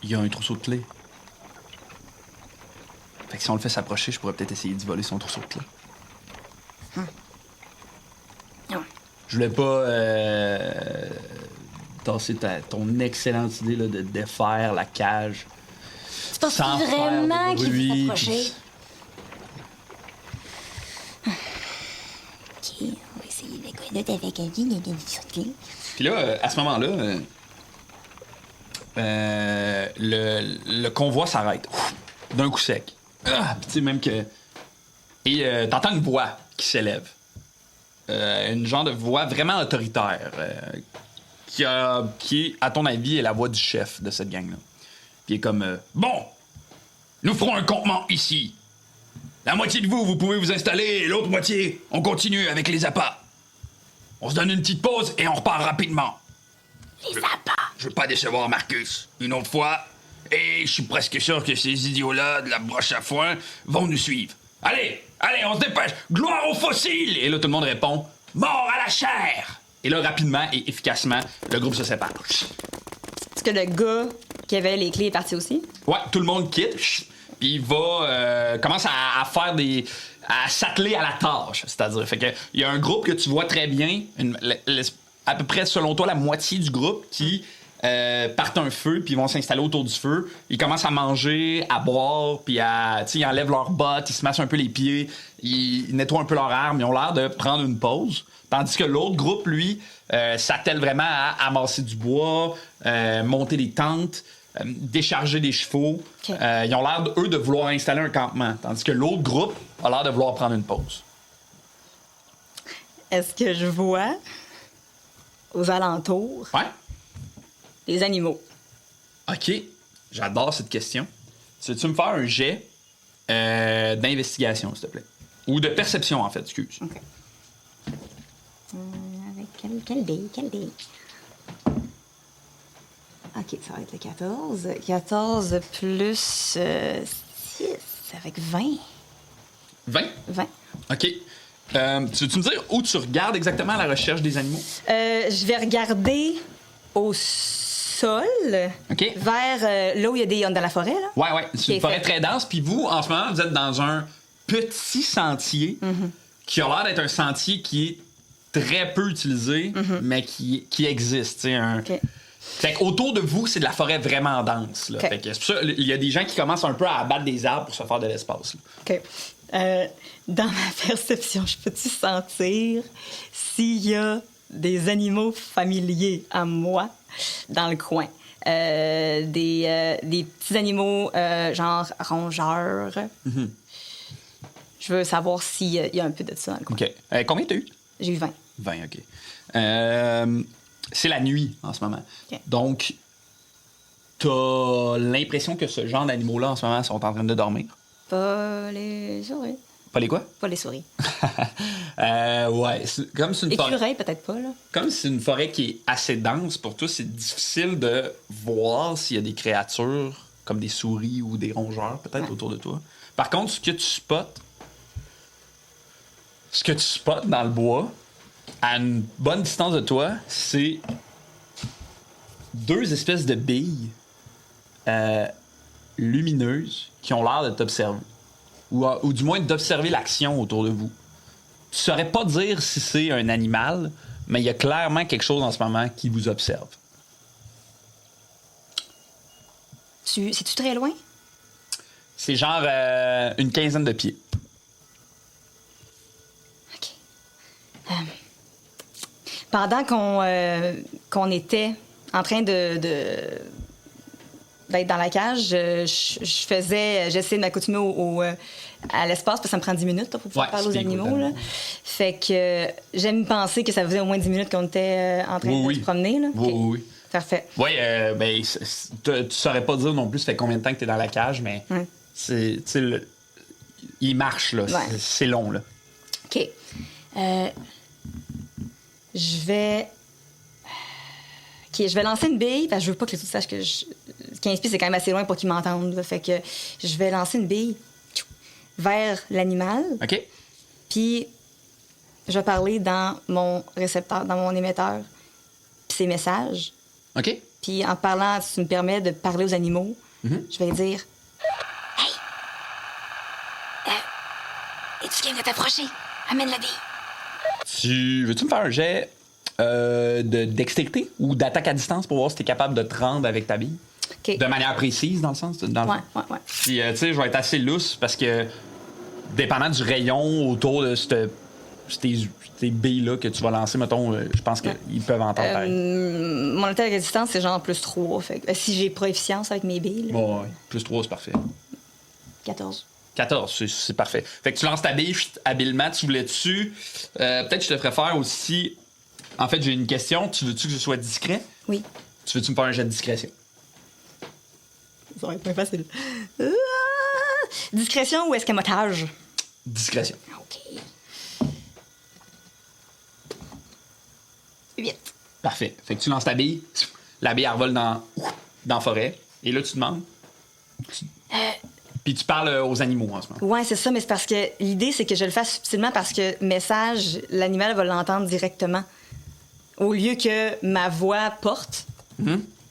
Il a un trousseau de clés. Fait que si on le fait s'approcher, je pourrais peut-être essayer d'y voler son trousseau de clés. Ouais. Je voulais pas tasser ton excellente idée là, de défaire la cage. C'est pas sans faire vraiment de qu'il bruit, faut s'approcher. puis- OK, on va essayer de connaître avec un ligne de clés. Puis là, à ce moment-là, le convoi s'arrête. Ouf, d'un coup sec. Ah, puis tu sais, même que... Et t'entends une voix qui s'élève. Une genre de voix vraiment autoritaire. qui est, à ton avis, est la voix du chef de cette gang-là. Puis il est comme bon, nous ferons un campement ici. La moitié de vous pouvez vous installer, et l'autre moitié, on continue avec les appâts. On se donne une petite pause et on repart rapidement. Les appâts. Je veux pas décevoir Marcus une autre fois, et je suis presque sûr que ces idiots-là de la broche à foin vont nous suivre. Allez, on se dépêche. Gloire aux fossiles! Et là, tout le monde répond mort à la chair! Et là, rapidement et efficacement, le groupe se sépare. Est-ce que le gars qui avait les clés est parti aussi? Ouais, tout le monde quitte. Puis il va commence à faire à s'atteler à la tâche, c'est-à-dire fait que il y a un groupe que tu vois très bien, à peu près selon toi la moitié du groupe qui partent un feu puis ils vont s'installer autour du feu. Ils commencent à manger, à boire, puis ils enlèvent leurs bottes, ils se massent un peu les pieds, ils nettoient un peu leurs armes, ils ont l'air de prendre une pause. Tandis que l'autre groupe, lui, s'attelle vraiment à amasser du bois, monter des tentes, décharger des chevaux. Okay. Ils ont l'air, eux, de vouloir installer un campement. Tandis que l'autre groupe a l'air de vouloir prendre une pause. Est-ce que je vois aux alentours Ouais? des animaux? OK. J'adore cette question. Veux-tu me faire un jet d'investigation, s'il te plaît? Ou de perception, en fait, excuse. OK. Avec quel dé? OK, ça va être le 14. 14 plus 6, avec 20. 20? 20. OK. Tu veux-tu me dire où tu regardes exactement à la recherche des animaux? Je vais regarder au sol, OK. vers là où il y a dans la forêt. Là. Ouais. C'est une Ok, forêt fait. très dense. Puis vous, en ce moment, vous êtes dans un petit sentier qui a l'air d'être un sentier qui est très peu utilisé, mais qui existe. Tu sais, OK. Fait qu'autour de vous, c'est de la forêt vraiment dense. Là. OK. Fait que c'est pour ça il y a des gens qui commencent un peu à abattre des arbres pour se faire de l'espace. Là. OK. Dans ma perception, je peux-tu sentir s'il y a des animaux familiers à moi dans le coin? Des petits animaux genre rongeurs. Je veux savoir s'il y a un peu de ça dans le coin. OK. Combien t'as eu? J'ai eu 20. 20, OK. C'est la nuit en ce moment. OK. Donc, t'as l'impression que ce genre d'animaux-là en ce moment sont en train de dormir. Pas les souris. Pas les quoi? Pas les souris. Ouais. Comme c'est une forêt. Écureuils, peut-être pas, là. Comme c'est une forêt qui est assez dense pour toi, c'est difficile de voir s'il y a des créatures comme des souris ou des rongeurs peut-être autour de toi. Par contre, ce que tu spots dans le bois, à une bonne distance de toi, c'est 2 espèces de billes lumineuses qui ont l'air de t'observer. Ou du moins d'observer l'action autour de vous. Tu saurais pas dire si c'est un animal, mais il y a clairement quelque chose en ce moment qui vous observe. C'est-tu très loin? C'est genre une quinzaine de pieds. OK. Pendant qu'on était en train d'être dans la cage, j'essayais de m'accoutumer à l'espace, parce que ça me prend 10 minutes là, pour pouvoir parler aux animaux. Là. Fait que j'aime penser que ça faisait au moins 10 minutes qu'on était en train de se promener. Là. Oui. Parfait. Oui, ben, tu saurais pas dire non plus ça fait combien de temps que tu es dans la cage, mais c'est, il marche, là. Ouais. C'est long, là. OK. Je vais lancer une bille, parce que je veux pas que les autres sachent que 15 pieds, c'est quand même assez loin pour qu'ils m'entendent. Là. Fait que je vais lancer une bille vers l'animal. OK. Puis je vais parler dans mon récepteur, dans mon émetteur, puis ces messages. OK. Puis en parlant, si tu me permets de parler aux animaux, je vais dire Hey! Es-tu game de t'approcher? Amène la bille. Veux-tu me faire un jet de dextérité ou d'attaque à distance pour voir si tu es capable de te rendre avec ta bille? OK. De manière précise, dans le sens? Ouais. Puis, tu sais, je vais être assez lousse parce que, dépendant du rayon autour de ces billes-là que tu vas lancer, mettons, je pense qu'ils peuvent entendre pareil. Mon attaque à distance, c'est genre plus 3. Fait que, si j'ai proficience avec mes billes, là, Bon, ouais. Plus 3, c'est parfait. 14. 14, c'est parfait. Fait que tu lances ta bille habilement, tu voulais dessus. Peut-être que je te ferais faire aussi. En fait, j'ai une question. Tu veux-tu que ce soit discret? Oui. Tu veux-tu me faire un jet de discrétion? Ça va être plus facile. Discrétion ou escamotage? Discrétion. OK. 8. Parfait. Fait que tu lances ta bille, la bille elle revole dans la forêt, et là, tu demandes. Puis tu parles aux animaux en ce moment. Ouais, c'est ça, mais c'est parce que l'idée, c'est que je le fasse subtilement parce que message, l'animal va l'entendre directement. Au lieu que ma voix porte,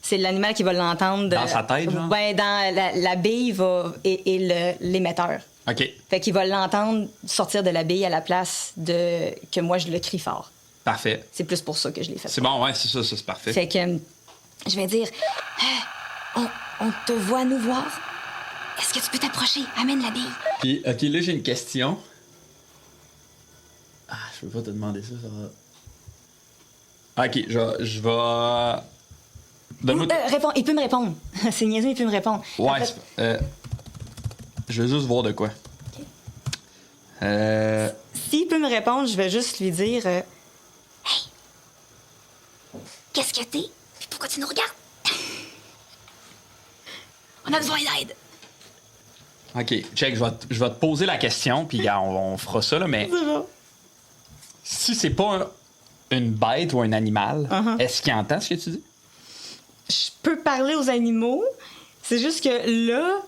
c'est l'animal qui va l'entendre. Dans sa tête, genre? Ben, dans la bille est l'émetteur. OK. Fait qu'il va l'entendre sortir de la bille à la place de que moi, je le crie fort. Parfait. C'est plus pour ça que je l'ai fait. C'est bon, ouais, c'est ça, c'est parfait. Fait que je vais dire on te voit nous voir. Est-ce que tu peux t'approcher? Amène la bille. Puis, OK, là, j'ai une question. Ah, je peux pas te demander ça, ça va. OK, je vais... Donne-moi... Réponds, il peut me répondre. C'est niaiseux, il peut me répondre. Ouais, En fait, je veux juste voir de quoi. s'il peut me répondre, je vais juste lui dire Hey! Qu'est-ce que t'es? Puis pourquoi tu nous regardes? On a besoin d'aide. OK, check, je vais te poser la question, puis gars, on fera ça, là, mais... C'est bon. Si c'est pas une bête ou un animal, est-ce qu'il entend ce que tu dis? Je peux parler aux animaux. C'est juste que là,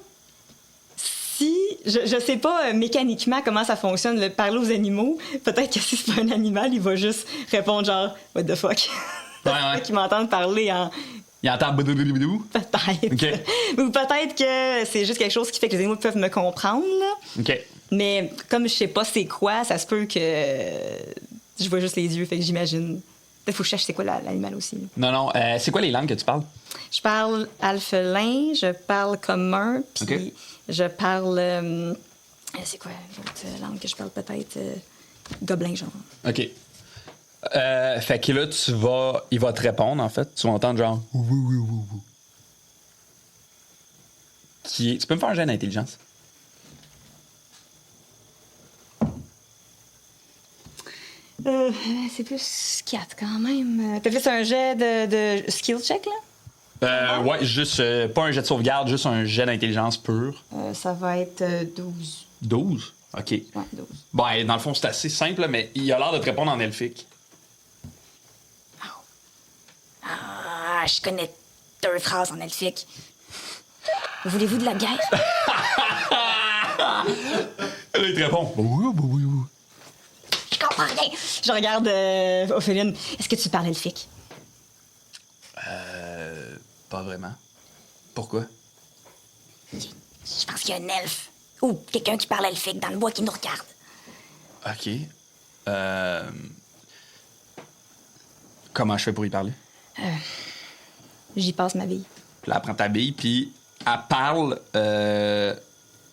si. Je sais pas mécaniquement comment ça fonctionne, le parler aux animaux. Peut-être que si c'est pas un animal, il va juste répondre genre, What the fuck? Ouais. Qu'il m'entende parler en. Il entend boudouboudoubou? Peut-être. OK. Ou peut-être que c'est juste quelque chose qui fait que les animaux peuvent me comprendre, là. OK. Mais comme je sais pas c'est quoi, ça se peut que je vois juste les yeux, fait que j'imagine. Peut-être faut que je cherche c'est quoi l'animal aussi. Non, c'est quoi les langues que tu parles? Je parle alphelin, je parle commun, puis OK. je parle... c'est quoi l'autre langue que je parle peut-être? Gobelin, genre. OK. Fait que là, il va te répondre, en fait. Tu vas entendre genre... Tu peux me faire un jet d'intelligence? C'est plus 4 quand même. T'as fait un jet de skill check, là? Ouais, juste... pas un jet de sauvegarde, juste un jet d'intelligence pur. Ça va être 12. 12? OK. Ouais, 12. Bon, dans le fond, c'est assez simple, là, mais il a l'air de te répondre en elfique. Ah, je connais 2 phrases en elfique. Voulez-vous de la bière? Là, il te répond. Je comprends rien. Je regarde Ophéline. Est-ce que tu parles elfique? Pas vraiment. Pourquoi? Je pense qu'il y a un elfe. Ou quelqu'un qui parle elfique dans le bois qui nous regarde. OK. Comment je fais pour y parler? J'y passe ma bille. Puis là, elle prend ta bille, puis elle parle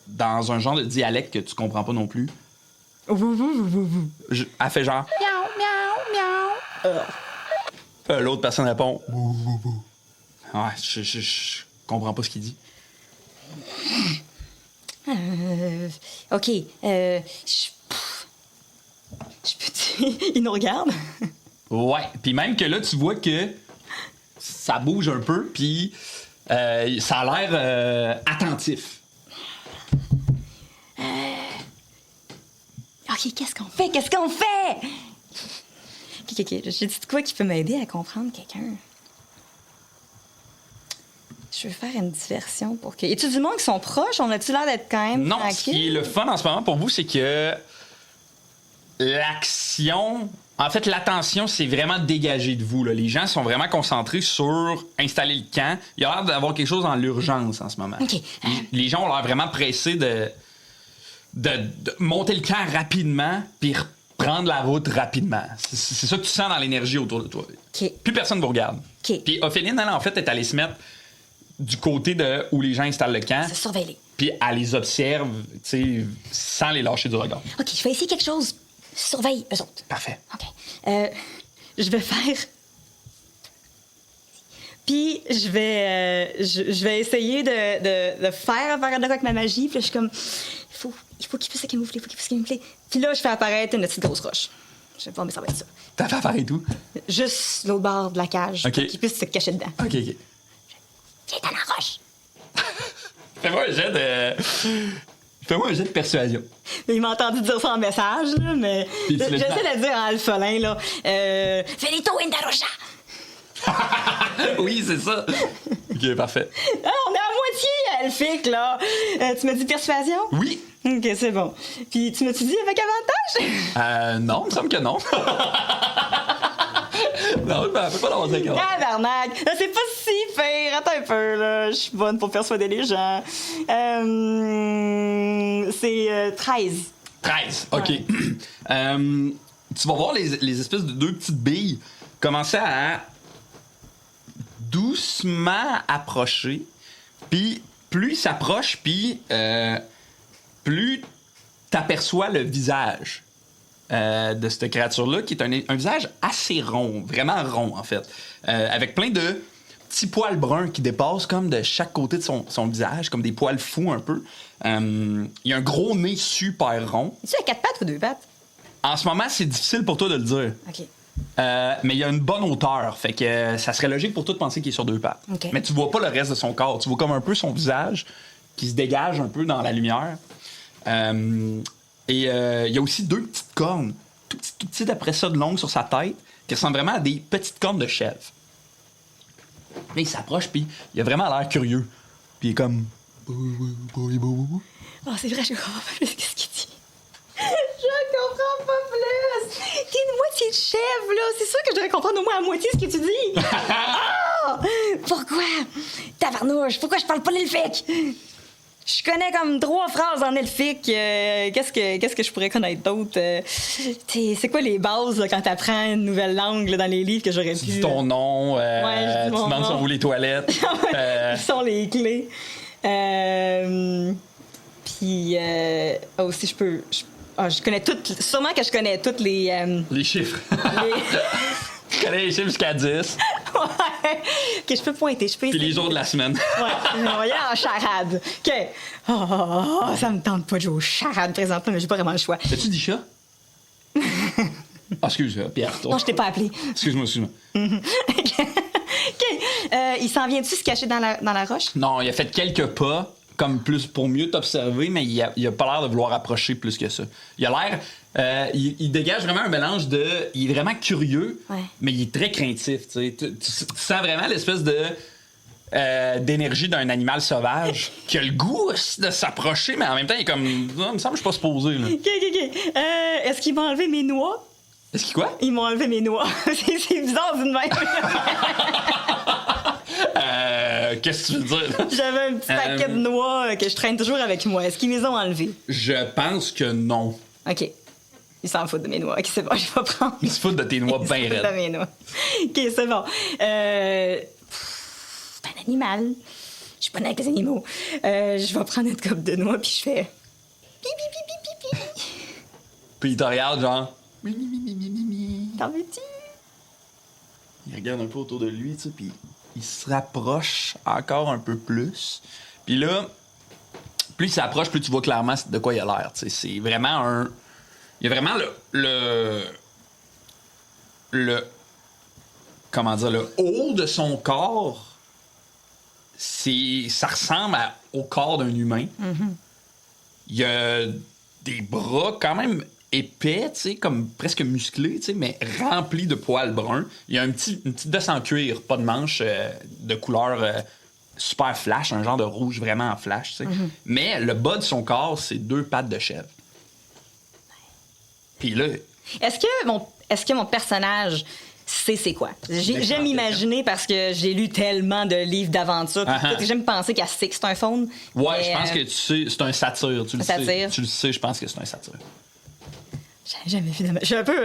dans un genre de dialecte que tu comprends pas non plus. Elle fait genre... Miaou, miaou, miaou. L'autre personne répond... Ouais, je comprends pas ce qu'il dit. OK. Je peux-tu... Il nous regarde? Ouais, puis même que là, tu vois que ça bouge un peu, puis ça a l'air attentif. OK, qu'est-ce qu'on fait? Qu'est-ce qu'on fait? OK. J'ai dit de quoi qui peut m'aider à comprendre quelqu'un? Je veux faire une diversion pour que... Y a-tu du monde qui sont proches? On a-tu l'air d'être quand même Non, tranquille? ce qui est le fun en ce moment pour vous, c'est que l'action... En fait, l'attention, c'est vraiment dégagé de vous. Là. Les gens sont vraiment concentrés sur installer le camp. Il y a l'air d'avoir quelque chose dans l'urgence en ce moment. OK. Les gens ont l'air vraiment pressés de monter le camp rapidement puis reprendre la route rapidement. C'est ça que tu sens dans l'énergie autour de toi. OK. Plus personne ne vous regarde. OK. Puis Ophéline, elle, en fait, est allée se mettre du côté de où les gens installent le camp. Se surveiller. Puis elle les observe, tu sais, sans les lâcher du regard. OK, je vais essayer quelque chose. Surveille eux autres. Parfait. OK. Je vais faire... Puis je vais essayer de faire apparaître de quoi avec ma magie. Puis là, je suis comme... Il faut qu'il puisse camoufler, il faut qu'il puisse camoufler. Puis là, je fais apparaître une petite grosse roche. Je sais pas, mais ça va être ça. T'as fait affaire et tout? Juste l'autre bord de la cage, OK. pour qu'il puisse se cacher dedans. OK. Viens dans la roche. Fais-moi un jet de persuasion. Il m'a entendu dire ça en message, là, mais Puis tu j'essaie le de dire en alphelin, là. Felito in la rocha. Oui, c'est ça. OK, parfait. Ah, on est à moitié elfique, là. Tu m'as dit persuasion? Oui. OK, c'est bon. Puis tu m'as-tu dit avec avantage? Non, il me semble que non. Non, je me rappelle pas d'avoir dit avec avantage. Tabarnak! C'est pas si pire. Attends un peu, là. Je suis bonne pour persuader les gens. C'est 13. 13, OK. Ouais. Tu vas voir les espèces de deux petites billes commencer à doucement approcher. Puis plus ils s'approchent, puis plus t'aperçois le visage de cette créature-là, qui est un visage assez rond, vraiment rond en fait, avec plein de petits poils bruns qui dépassent comme de chaque côté de son visage, comme des poils fous un peu. Il y a un gros nez super rond. Es-tu à 4 pattes ou 2 pattes? En ce moment, c'est difficile pour toi de le dire. OK. Mais il y a une bonne hauteur, fait que ça serait logique pour toi de penser qu'il est sur deux pattes. OK. Mais tu vois pas le reste de son corps, tu vois comme un peu son visage qui se dégage un peu dans la lumière. Il y a aussi deux petites cornes, tout petites après ça de longues sur sa tête, qui ressemblent vraiment à des petites cornes de chèvre. Là, il s'approche, puis il a vraiment l'air curieux. Puis il est comme... Oh, c'est vrai, je comprends pas plus qu'est-ce qu'il dit. Je comprends pas plus. T'es une moitié de chèvre, là. C'est sûr que je devrais comprendre au moins à moitié ce que tu dis. Ah! Pourquoi? Tabarnouche, pourquoi je parle pas l'elfique? Je connais comme 3 phrases en elfique. Qu'est-ce que je pourrais connaître d'autre? C'est quoi les bases là, quand t'apprends une nouvelle langue là, dans les livres que j'aurais Tu pu... dis ton nom, je dis tu mon demandes nom. sont où les toilettes. Ils sont les clés. Puis aussi, je connais toutes... Sûrement que je connais toutes les... Les chiffres. les- Tu connais les chiffres jusqu'à 10. Ouais. OK, je peux pointer. Je peux Puis essayer. les jours de la semaine. Ouais, on va y aller en charade. OK. Oh, ça me tente pas de jouer aux charades présentement, mais j'ai pas vraiment le choix. T'as-tu dit chat? Ah, excuse-moi, Pierre. Non, je t'ai pas appelé. Excuse-moi. OK. Il s'en vient-tu se cacher dans la roche? Non, il a fait quelques pas, comme plus pour mieux t'observer, mais il a pas l'air de vouloir approcher plus que ça. Il a l'air... il dégage vraiment un mélange de... Il est vraiment curieux, Ouais. mais il est très craintif. Tu sens vraiment l'espèce de... d'énergie d'un animal sauvage qui a le goût aussi de s'approcher, mais en même temps, il est comme... Non, il me semble que je suis pas supposé, là. OK. Est-ce qu'ils m'ont enlevé mes noix? Est-ce qu'il quoi? Ils m'ont enlevé mes noix. c'est bizarre d'une même. Qu'est-ce que tu veux dire? J'avais un petit paquet de noix que je traîne toujours avec moi. Est-ce qu'ils me les ont enlevées? Je pense que non. OK. Ils s'en foutent de mes noix. OK, c'est bon, je vais prendre. Ils se foutent de tes noix bien Ils s'en foutent de raides. mes noix. OK, c'est bon. C'est un animal. Je suis bonne avec les animaux. Je vais prendre une coupe de noix, puis je fais... Pi, pi, pi, pi, pi, pi. Puis il te regarde, genre... T'en veux-tu? Il regarde un peu autour de lui, tu sais, puis il se rapproche encore un peu plus. Puis là, plus il s'approche, plus tu vois clairement de quoi il a l'air. Tu sais, c'est vraiment un... Il y a vraiment le comment dire, le haut de son corps, ça ressemble au corps d'un humain. Il y a des bras quand même épais, tu sais, comme presque musclés, tu sais, mais remplis de poils bruns. Il y a une petite veste en cuir, pas de manche, de couleur super flash, un genre de rouge vraiment en flash, tu sais. Mais le bas de son corps, c'est 2 pattes de chèvre. Puis là, Est-ce que mon personnage sait c'est quoi? J'aime imaginer parce que j'ai lu tellement de livres d'aventure. J'aime penser qu'elle sait que c'est un faune. ouais, Mais, je pense que tu sais, c'est un satyre. Tu le sais. satire. Tu le sais, je pense que c'est un satyre. J'ai jamais vu de... Je suis un peu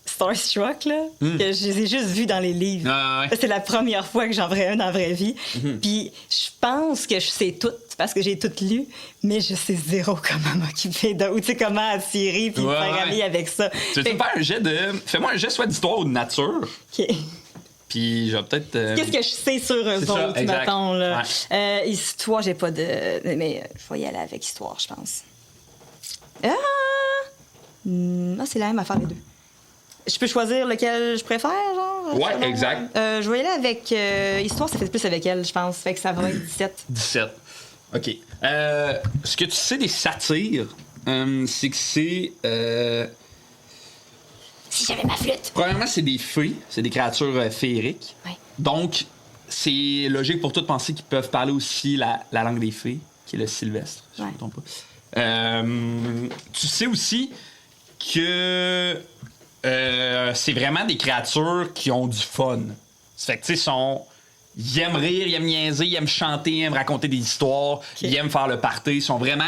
starstruck, là. Que je les ai juste vus dans les livres. Ah, ouais. C'est la première fois que j'en ferais un dans la vraie vie. Puis je pense que je sais tout parce que j'ai tout lu, mais je sais zéro comment m'occuper ou tu sais comment attirer puis Ouais, faire ouais. ami avec ça. Tu veux Fait- faire un jet de. Fais-moi un jet soit d'histoire ou de nature. OK. Puis je vais peut-être. Qu'est-ce que je sais sur eux c'est ça, autres, exact. mettons, là? Ouais. Histoire, j'ai pas de... Mais je vais y aller avec histoire, je pense. Ah, c'est la même affaire, les deux. Je peux choisir lequel je préfère, genre? Ouais, selon- exact. Je vais y aller avec Histoire, ça fait plus avec elle, je pense. Fait que ça va être 17. 17. OK. Ce que tu sais des satyres, c'est que c'est... Si j'avais ma flûte. Premièrement, c'est des fées. C'est des créatures féeriques. Ouais. Donc, c'est logique pour toi de penser qu'ils peuvent parler aussi la langue des fées, qui est le sylvestre, si je ne Ouais. me trompe pas. Tu sais aussi que c'est vraiment des créatures qui ont du fun. Ça fait que, tu sais, ils aiment rire, ils aiment niaiser, ils aiment chanter, ils aiment raconter des histoires, ils aiment faire le party. Ils sont vraiment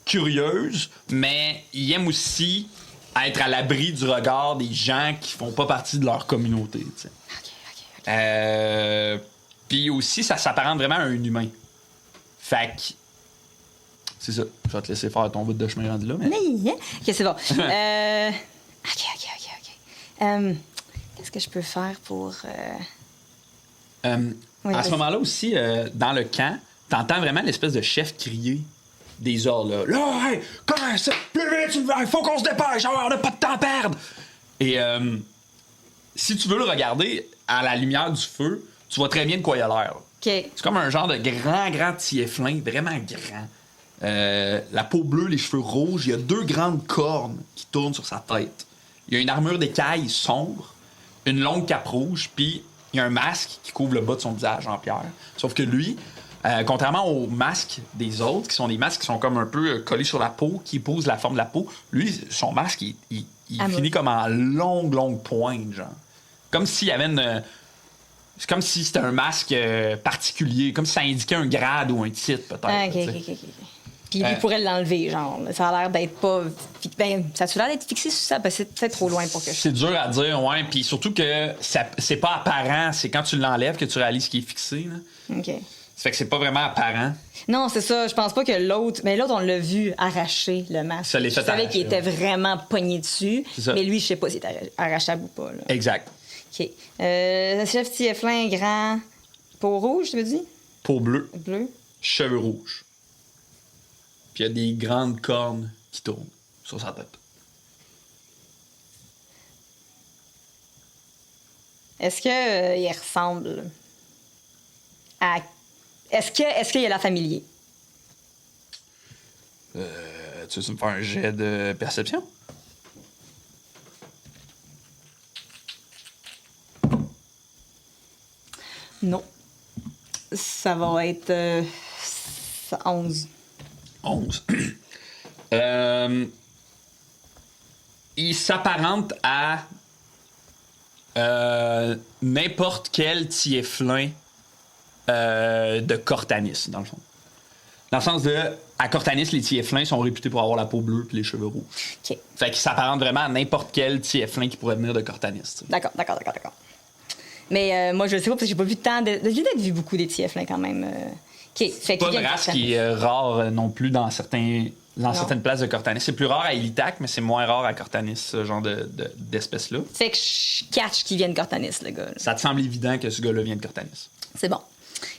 curieuses, mais ils aiment aussi être à l'abri du regard des gens qui font pas partie de leur communauté, tu sais. OK. Puis aussi, ça s'apparente vraiment à un humain. Fait que... C'est ça. Je vais te laisser faire ton bout de chemin rendu là. Mais... Mais, OK, c'est bon. OK. Qu'est-ce que je peux faire pour... Oui, à ce vas-y. moment-là aussi, dans le camp, t'entends vraiment l'espèce de chef crier des ordres. Là, hey, comment ça? Plus vite, il faut qu'on se dépêche, on n'a pas de temps à perdre. Et si tu veux le regarder à la lumière du feu, tu vois très bien de quoi il a l'air. OK. C'est comme un genre de grand tieflin, vraiment grand. La peau bleue, les cheveux rouges, il y a 2 grandes cornes qui tournent sur sa tête. Il y a une armure d'écaille sombre, une longue cape rouge, puis il y a un masque qui couvre le bas de son visage en pierre. Sauf que lui, contrairement aux masques des autres, qui sont des masques qui sont comme un peu collés sur la peau, qui épousent la forme de la peau, lui, son masque, il finit comme en longue pointe, genre. Comme s'il y avait une... C'est comme si c'était un masque particulier, comme si ça indiquait un grade ou un titre, peut-être. Ah, tu sais. OK. Puis lui pourrait l'enlever, genre. Ça a l'air d'être pas... Ben, ça a l'air d'être fixé sur ça? Ben, c'est peut-être trop loin pour que je... C'est dur à dire, ouais. Puis surtout que c'est pas apparent. C'est quand tu l'enlèves que tu réalises qu'il est fixé, là. OK. Ça fait que c'est pas vraiment apparent. Non, c'est ça. Je pense pas que l'autre... Mais l'autre, on l'a vu arracher le masque. Ça l'est fait Je savais qu'il arracher, était vraiment pogné dessus. C'est ça. Mais lui, je sais pas s'il était arrachable ou pas, là. Exact. OK. Chef Tieflin, grand... Peau rouge, tu veux dire? Peau bleue, Bleu? cheveux rouges. Puis il y a des grandes cornes qui tournent sur sa tête. Est-ce que il ressemble à... Est-ce qu'il y a la familier? Tu veux me faire un jet de perception? Non. Ça va être 11. 11. Il s'apparente à n'importe quel tieflin de Cortanis, dans le fond. Dans le sens de, à Cortanis, les tieflins sont réputés pour avoir la peau bleue et les cheveux rouges. OK. Fait qu'il s'apparente vraiment à n'importe quel tieflin qui pourrait venir de Cortanis. Tu sais. D'accord. Mais moi, je sais pas parce que j'ai pas vu de temps. J'ai peut-être vu beaucoup des tieflins quand même. OK. Fait Pas qu'il une vient de race Cortanis. qui est rare non plus dans certaines places de Cortanis. C'est plus rare à Elitac, mais c'est moins rare à Cortanis, ce genre d'espèce-là. Fait que je catch qu'il vient de Cortanis, le gars. Là. Ça te semble évident que ce gars-là vient de Cortanis. C'est bon.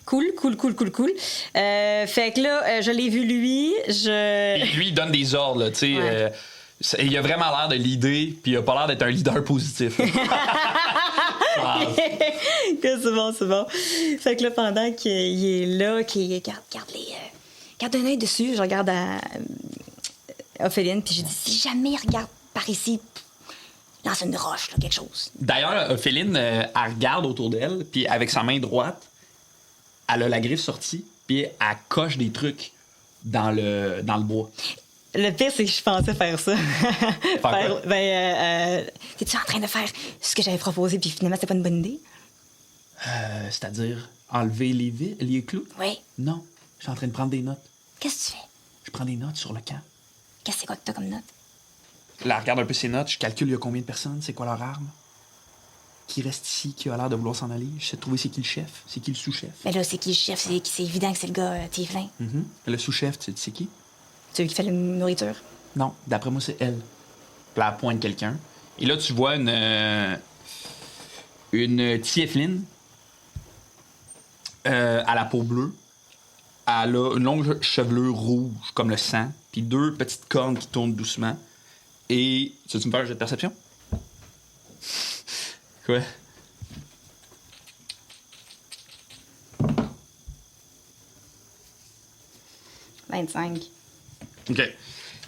Cool. Fait que là, je l'ai vu lui. Puis lui, il donne des ordres, là, tu sais. Ouais. Il a vraiment l'air de leader, puis il a pas l'air d'être un leader positif. Que c'est bon. Fait que là, pendant qu'il est là, qu'il garde un œil dessus, je regarde à Ophéline, puis je dis si jamais il regarde par ici, lance une roche, là, quelque chose. D'ailleurs, Ophéline, elle regarde autour d'elle, puis avec sa main droite, elle a la griffe sortie, puis elle coche des trucs dans le bois. Le pire, c'est que je pensais faire ça. quoi? T'es-tu en train de faire ce que j'avais proposé, puis finalement, c'était pas une bonne idée? C'est-à-dire enlever les clous? Oui. Non, je suis en train de prendre des notes. Qu'est-ce que tu fais? Je prends des notes sur le camp. Qu'est-ce que t'as comme note? Là, je regarde un peu ses notes, je calcule il y a combien de personnes, c'est quoi leur arme. Qui reste ici, qui a l'air de vouloir s'en aller. Je sais trouver c'est qui le chef, c'est qui le sous-chef. Mais là, c'est qui le chef? C'est évident que c'est le gars Tieflin. Mhm. Le sous-chef, tu sais c'est qui? C'est lui qui fait la nourriture. Non, d'après moi, c'est elle. Puis elle pointe quelqu'un. Et là, tu vois une tiefline à la peau bleue. Elle a une longue chevelure rouge, comme le sang, puis 2 petites cornes qui tournent doucement. Et, tu veux me faire un jet de perception? Quoi? « 25. OK.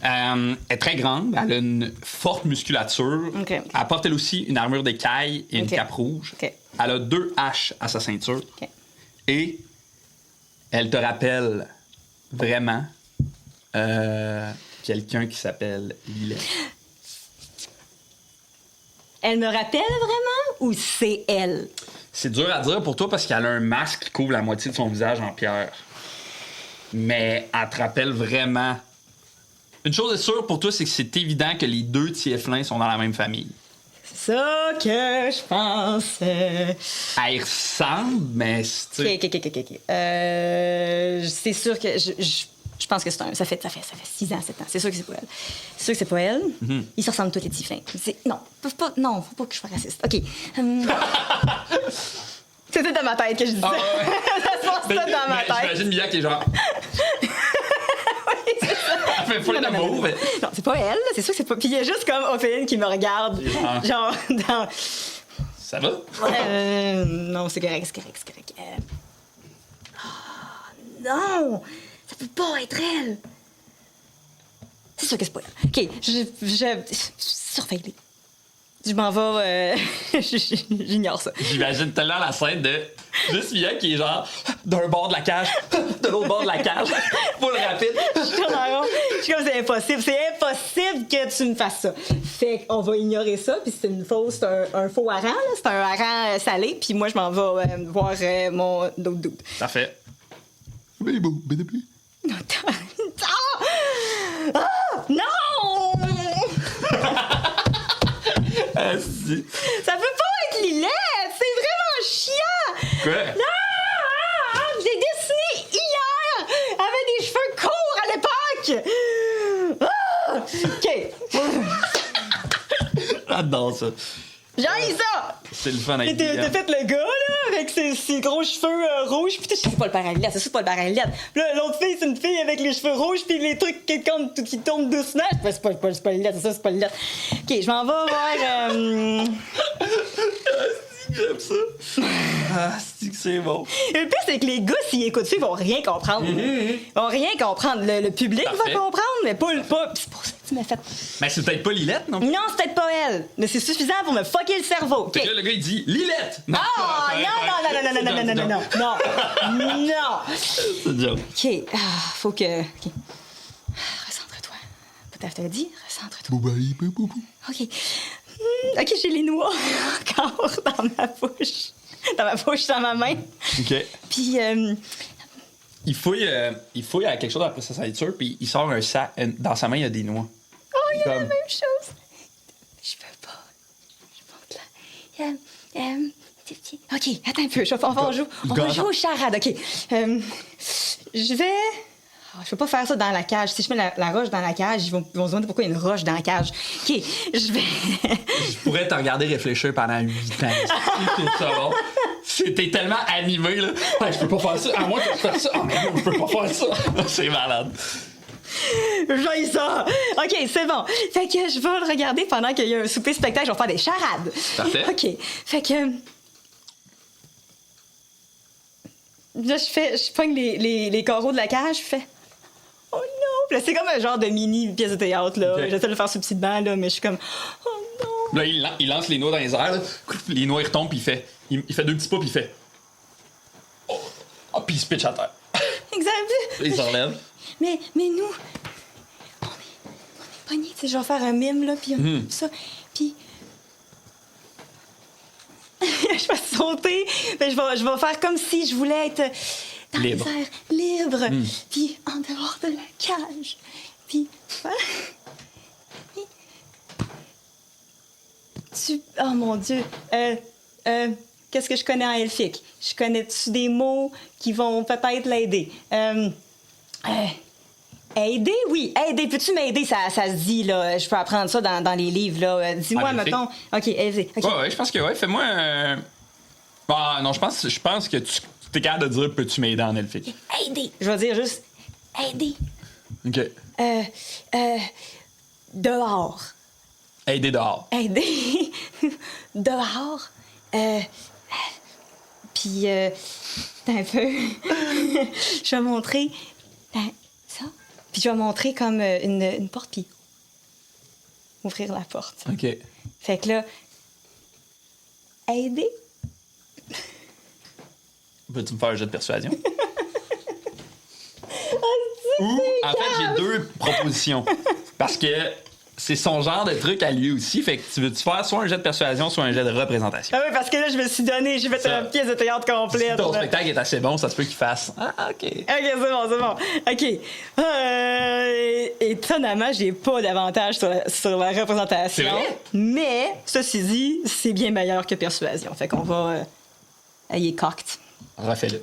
Elle est très grande, elle a une forte musculature. OK. Elle porte elle aussi une armure d'écaille et une OK. cape rouge. OK. Elle a 2 haches à sa ceinture. OK. Et elle te rappelle vraiment quelqu'un qui s'appelle Lilette. Elle me rappelle vraiment ou c'est elle? C'est dur à dire pour toi parce qu'elle a un masque qui couvre la moitié de son visage en pierre. Mais elle te rappelle vraiment. Une chose est sûre pour toi, c'est que c'est évident que les 2 tieflins sont dans la même famille. C'est ça que je pense. Elle y ressemble, mais c'est. OK. C'est sûr que je pense que c'est un. Ça fait 6 ans, 7 ans. C'est sûr que c'est pas elle. C'est sûr que c'est pas elle. Ils se ressemblent tous les tieflins. Non, faut pas que je sois raciste. OK. C'était dans ma tête que je disais. Ah, ouais. Ça se passe tout dans ma tête. J'imagine Mia qui est genre. Elle fait full d'amour, mais. Non, c'est pas elle, c'est sûr que c'est pas. Puis il y a juste comme Ophéline qui me regarde. Ah. Genre, dans. Ça va? Non, c'est correct. Non! Ça peut pas être elle! C'est sûr que c'est pas elle. OK, je surveille. Je m'en vais. J'ignore ça. J'imagine tellement la scène de juste Mia qui est genre d'un bord de la cage, de l'autre bord de la cage, full rapide. Je tourne en rond. Je suis comme, c'est impossible que tu me fasses ça. Fait qu'on va ignorer ça, puis c'est un faux hareng, là. C'est un hareng salé, puis moi, je m'en vais voir mon autre doute. Parfait. Non! Ah! Non! Si. Ça peut pas être Lilette! C'est vraiment chiant! Quoi? Non! J'ai dessiné hier! Elle avait des cheveux courts à l'époque! Ah! OK. J'adore ça. J'ai ça! C'est le fun avec T'as Mia. fait le gars, là, avec ses gros cheveux rouges. Puis c'est pas le père à Lilette, c'est pas le père à Lilette. Puis là, l'autre fille, c'est une fille avec les cheveux rouges, puis les trucs qui tournent doucement. C'est pas Lilette, c'est pas Lilette. OK, je m'en vais voir... J'aime ça. Ah, c'est bon. Le pire, c'est que les gars, s'ils écoutent ça, ils vont rien comprendre. Ils vont rien comprendre. Le public Parfait. va comprendre, mais pas... C'est pour ça que tu m'as fait... Mais c'est peut-être pas Lilette, non? Non, c'est peut-être pas elle, mais c'est suffisant pour me fucker le cerveau. OK. Fait que là, le gars, il dit Lilette! Non, Ah, non. C'est une joke. OK, faut que... OK. Recentre-toi. Peut-être te le dire, recentre-toi. OK. OK, j'ai les noix encore dans ma bouche. Dans ma main. OK. Puis, Il fouille à quelque chose après sa ceinture, puis il sort un sac. Dans sa main, il y a des noix. oh, il y a la Comme- même chose. Je peux pas. Je monte là. OK, attends un peu. On va jouer aux charades. OK. Je vais... Oh, je peux pas faire ça dans la cage. Si je mets la roche dans la cage, ils vont se demander pourquoi il y a une roche dans la cage. OK, je vais... Je pourrais te regarder réfléchir pendant 8 ans. C'est ça, bon. C'était tellement animé, là. Ouais, je peux pas faire ça. À moins que je fasse ça. Ah, mais non, je peux pas faire ça. C'est malade. J'ai ça! OK, c'est bon. Fait que je vais le regarder pendant qu'il y a un souper spectacle. Je vais faire des charades. Parfait. OK. Fait que... Là, je pogne les carreaux de la cage, je fais... Oh non! Puis là, c'est comme un genre de mini pièce de théâtre, là. OK. J'essaie de le faire subtilement, là, mais je suis comme... Oh non! Là, il lance les noix dans les airs, là. Les noix, ils retombent, puis il fait 2 petits pas, puis il fait. Oh, puis il se pitch à terre. Exact. Il se relève. Mais nous, on est pognés, tu sais, je vais faire un mime, là, puis ça, puis... je vais sauter, mais je vais faire comme si je voulais être dans Libre. les airs, libre, puis en dehors de la cage, puis... Oh mon Dieu, qu'est-ce que je connais en elfique? Je connais-tu des mots qui vont peut-être l'aider? Aider? Oui, aider. Peux-tu m'aider? Ça se dit, là. Je peux apprendre ça dans les livres, là. Dis-moi, En elfique? mettons. OK, aider. OK. Ouais, je pense que ouais. Fais-moi un. Ah, non, je pense que tu es capable de dire peux-tu m'aider en elfique? Aider. Je vais dire juste aider. OK. Dehors. Aider dehors. Aider. dehors. Puis, un peu. Je vais montrer ça. Puis, je vais montrer comme une porte, puis ouvrir la porte. OK. Fait que là, aider. Peux-tu me faire un jet de persuasion? Ou, en fait, j'ai 2 propositions. Parce que c'est son genre de truc à lui aussi. Fait que tu veux-tu faire soit un jet de persuasion, soit un jet de représentation? Ah oui, parce que là, je me suis donné, j'ai fait une pièce de théâtre complète. Si ton là. spectacle est assez bon, ça se peut qu'il fasse. Ah, OK. OK, c'est bon. OK. Étonnamment, j'ai pas d'avantage sur la représentation. C'est vrai? Mais, ceci dit, c'est bien meilleur que persuasion. Fait qu'on va... il est cocked. Refais-le.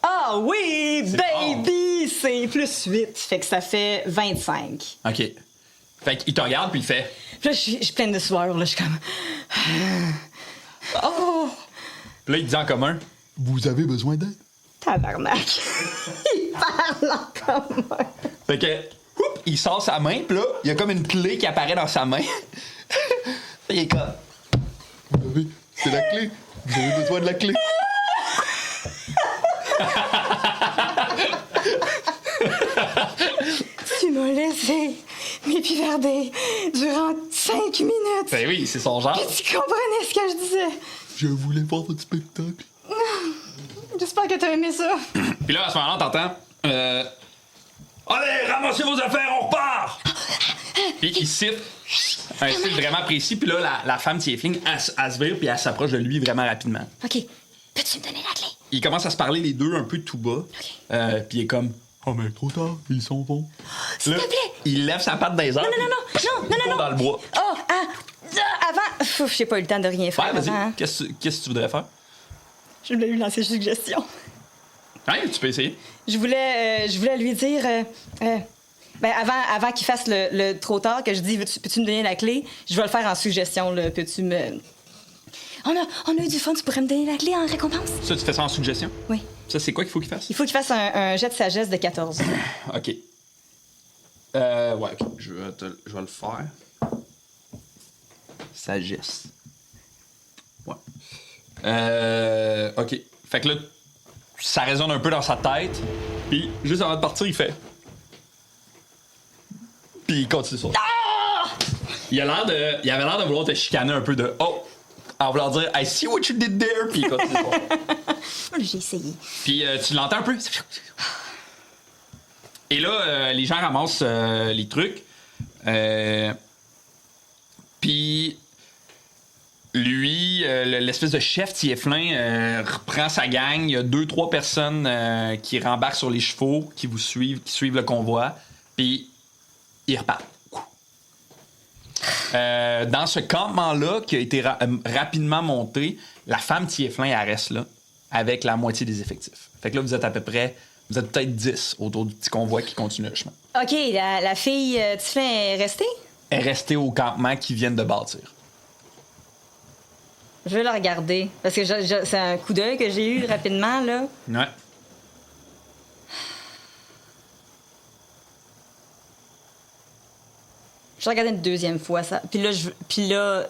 Ah oui, C'est baby! C'est plus 8. Fait que ça fait 25. OK. Fait qu'il te regarde, puis il fait. Puis là, je suis pleine de sueur. Là, je suis comme... Oh! Puis là, il te dit en commun. Vous avez besoin d'aide? Tabarnak! Il parle en commun. Fait que, oups, il sort sa main, puis là, il y a comme une clé qui apparaît dans sa main. Il est comme. Vous avez... C'est la clé. Vous avez besoin de la clé. Tu m'as laissé m'épivarder durant 5 minutes. Ben oui, c'est son genre. Tu comprenais ce que je disais. Je voulais voir votre spectacle. J'espère que t'as aimé ça. Puis là, à ce moment-là, t'entends. Allez, ramassez vos affaires, on repart! Puis il siffle un style vraiment précis. Puis là, la femme tiefling, elle se vire, puis elle s'approche de lui vraiment rapidement. OK. Peux-tu me donner la clé? Ils commencent à se parler les deux un peu tout bas. Puis il est comme. Oh, mais trop tard, ils sont bons. S'il Là, te plaît. il lève sa patte dans les airs. Non. Il court dans le bois. Oh, avant... Ouf, j'ai pas eu le temps de rien faire. Ouais, vas-y. avant. Qu'est-ce que tu voudrais faire? Je voulais lui lancer une suggestion. Hein, tu peux essayer. Je voulais lui dire... avant qu'il fasse le trop tard, que je dis, peux-tu me donner la clé? Je vais le faire en suggestion, là. Peux-tu me... On a eu du fun, tu pourrais me donner la clé en récompense? Ça, tu fais ça en suggestion? Oui. Ça, c'est quoi qu'il faut qu'il fasse? Il faut qu'il fasse un jet de sagesse de 14. OK. Ouais, OK. Je vais le faire. Sagesse. Ouais. OK. Fait que là, ça résonne un peu dans sa tête. Puis, juste avant de partir, il fait. Puis, il continue ça. Il avait l'air de vouloir te chicaner un peu de. Oh! En voulant dire, I see what you did there. Puis, il continue ça. J'ai essayé. Puis tu l'entends un peu. Et là, les gens ramassent les trucs. Puis lui, l'espèce de chef tieflin reprend sa gang. Il y a 2-3 personnes qui rembarquent sur les chevaux, qui suivent le convoi. Puis ils repartent. Dans ce campement-là, qui a été rapidement monté, la femme tieflin, elle reste là, avec la moitié des effectifs. Fait que là, vous êtes peut-être 10 autour du petit convoi qui continue le chemin. OK, la fille Tieflin est restée? Elle est restée au campement qu'ils viennent de bâtir. Je vais la regarder. Parce que c'est un coup d'œil que j'ai eu rapidement, là. Ouais. Je regardais une deuxième fois ça. Puis là,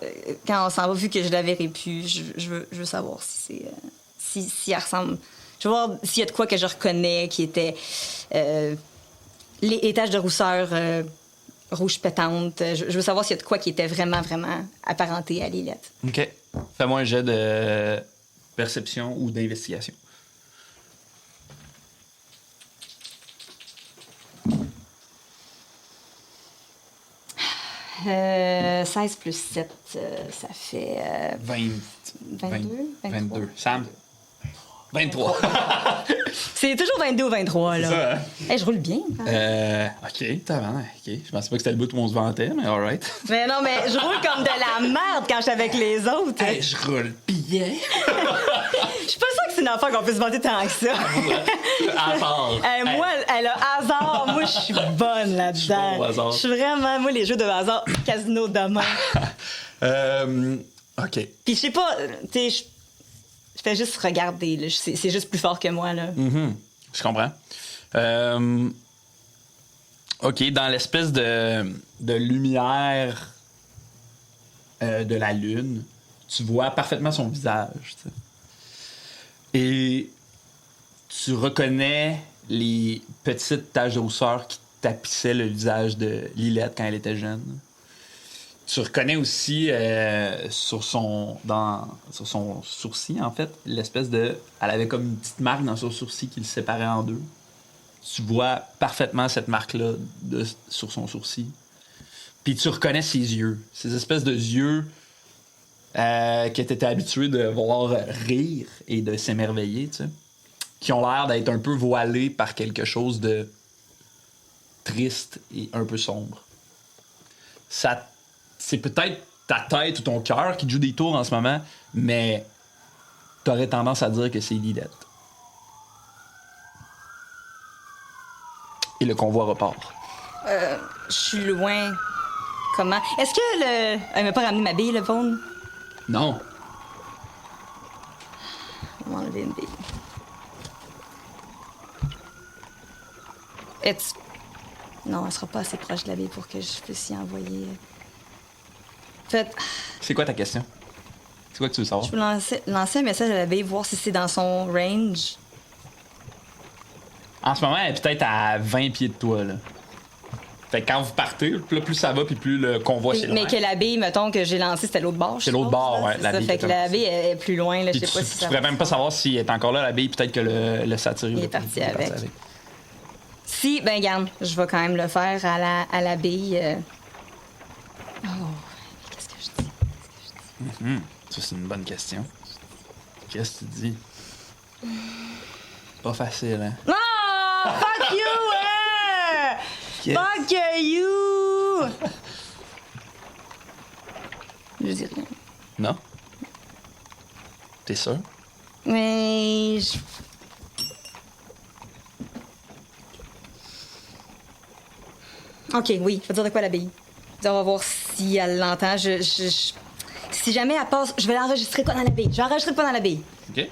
quand on s'en va, vu que je la verrai plus, je veux savoir si c'est si elle ressemble. Je veux voir s'il y a de quoi que je reconnais qui était les taches de rousseur rouge pétante. Je veux savoir s'il y a de quoi qui était vraiment, vraiment apparenté à Lilette. OK. Fais-moi un jet de perception ou d'investigation. 16 plus 7, ça fait 22. Sam? 23. C'est toujours 22 ou 23, là. C'est ça, hein? Hey, je roule bien. OK, t'as OK. Je pensais pas que c'était le bout où on se vantait, mais all right. Mais non, mais je roule comme de la merde quand je suis avec les autres. Hey, je roule bien. Je suis pas sûre que c'est une affaire qu'on peut se vanter tant que ça. Hasard. Moi, elle a hasard. Moi, je suis bonne là-dedans. bon au hasard. Je suis vraiment, moi, les jeux de hasard, casino demain. OK. Puis je sais pas, tu sais, je fais juste regarder. Là. C'est juste plus fort que moi, là. Je comprends. OK, dans l'espèce de lumière de la lune, tu vois parfaitement son visage. T'sais. Et tu reconnais les petites taches de rousseur qui tapissaient le visage de Lilette quand elle était jeune. Tu reconnais aussi sur son sourcil, en fait, l'espèce de... Elle avait comme une petite marque dans son sourcil qui le séparait en deux. Tu vois parfaitement cette marque-là sur son sourcil. Puis tu reconnais ses yeux. Ces espèces de yeux que tu étais habitué de voir rire et de s'émerveiller, tu sais. Qui ont l'air d'être un peu voilés par quelque chose de triste et un peu sombre. C'est peut-être ta tête ou ton cœur qui te joue des tours en ce moment, mais t'aurais tendance à dire que c'est Lilette. Et le convoi repart. Je suis loin. Comment? Est-ce que elle m'a pas ramené ma bille, le Vaughn? Non. On va enlever une bille. Non, elle sera pas assez proche de la bille pour que je puisse y envoyer. En fait, C'est quoi ta question? C'est quoi que tu veux savoir? je peux lancer un message à la bille, voir si c'est dans son range. En ce moment, elle est peut-être à 20 pieds de toi, là. Fait que quand vous partez, plus ça va, puis plus le convoi s'éloigne. Mais que la bille, mettons, que j'ai lancée, c'était l'autre bord. C'est l'autre bord, ouais. La bille, fait que la bille est plus loin, là. Je Puis sais pas si tu ça pourrais va. même pas savoir s'il est encore là, la bille. Peut-être que le satire... Il est parti avec. Si, ben, garde, je vais quand même le faire à la bille. Oh, qu'est-ce que je dis? Ça, c'est une bonne question. Qu'est-ce que tu dis? Pas facile, hein? Non! Fuck you! Yes. Fuck you! Je dis rien. Non? T'es sûr? Mais. Ok, oui, je vais dire de quoi la bille. On va voir si elle l'entend. Si jamais elle passe, je vais l'enregistrer quoi dans la bille? Je vais enregistrer quoi dans la bille? OK.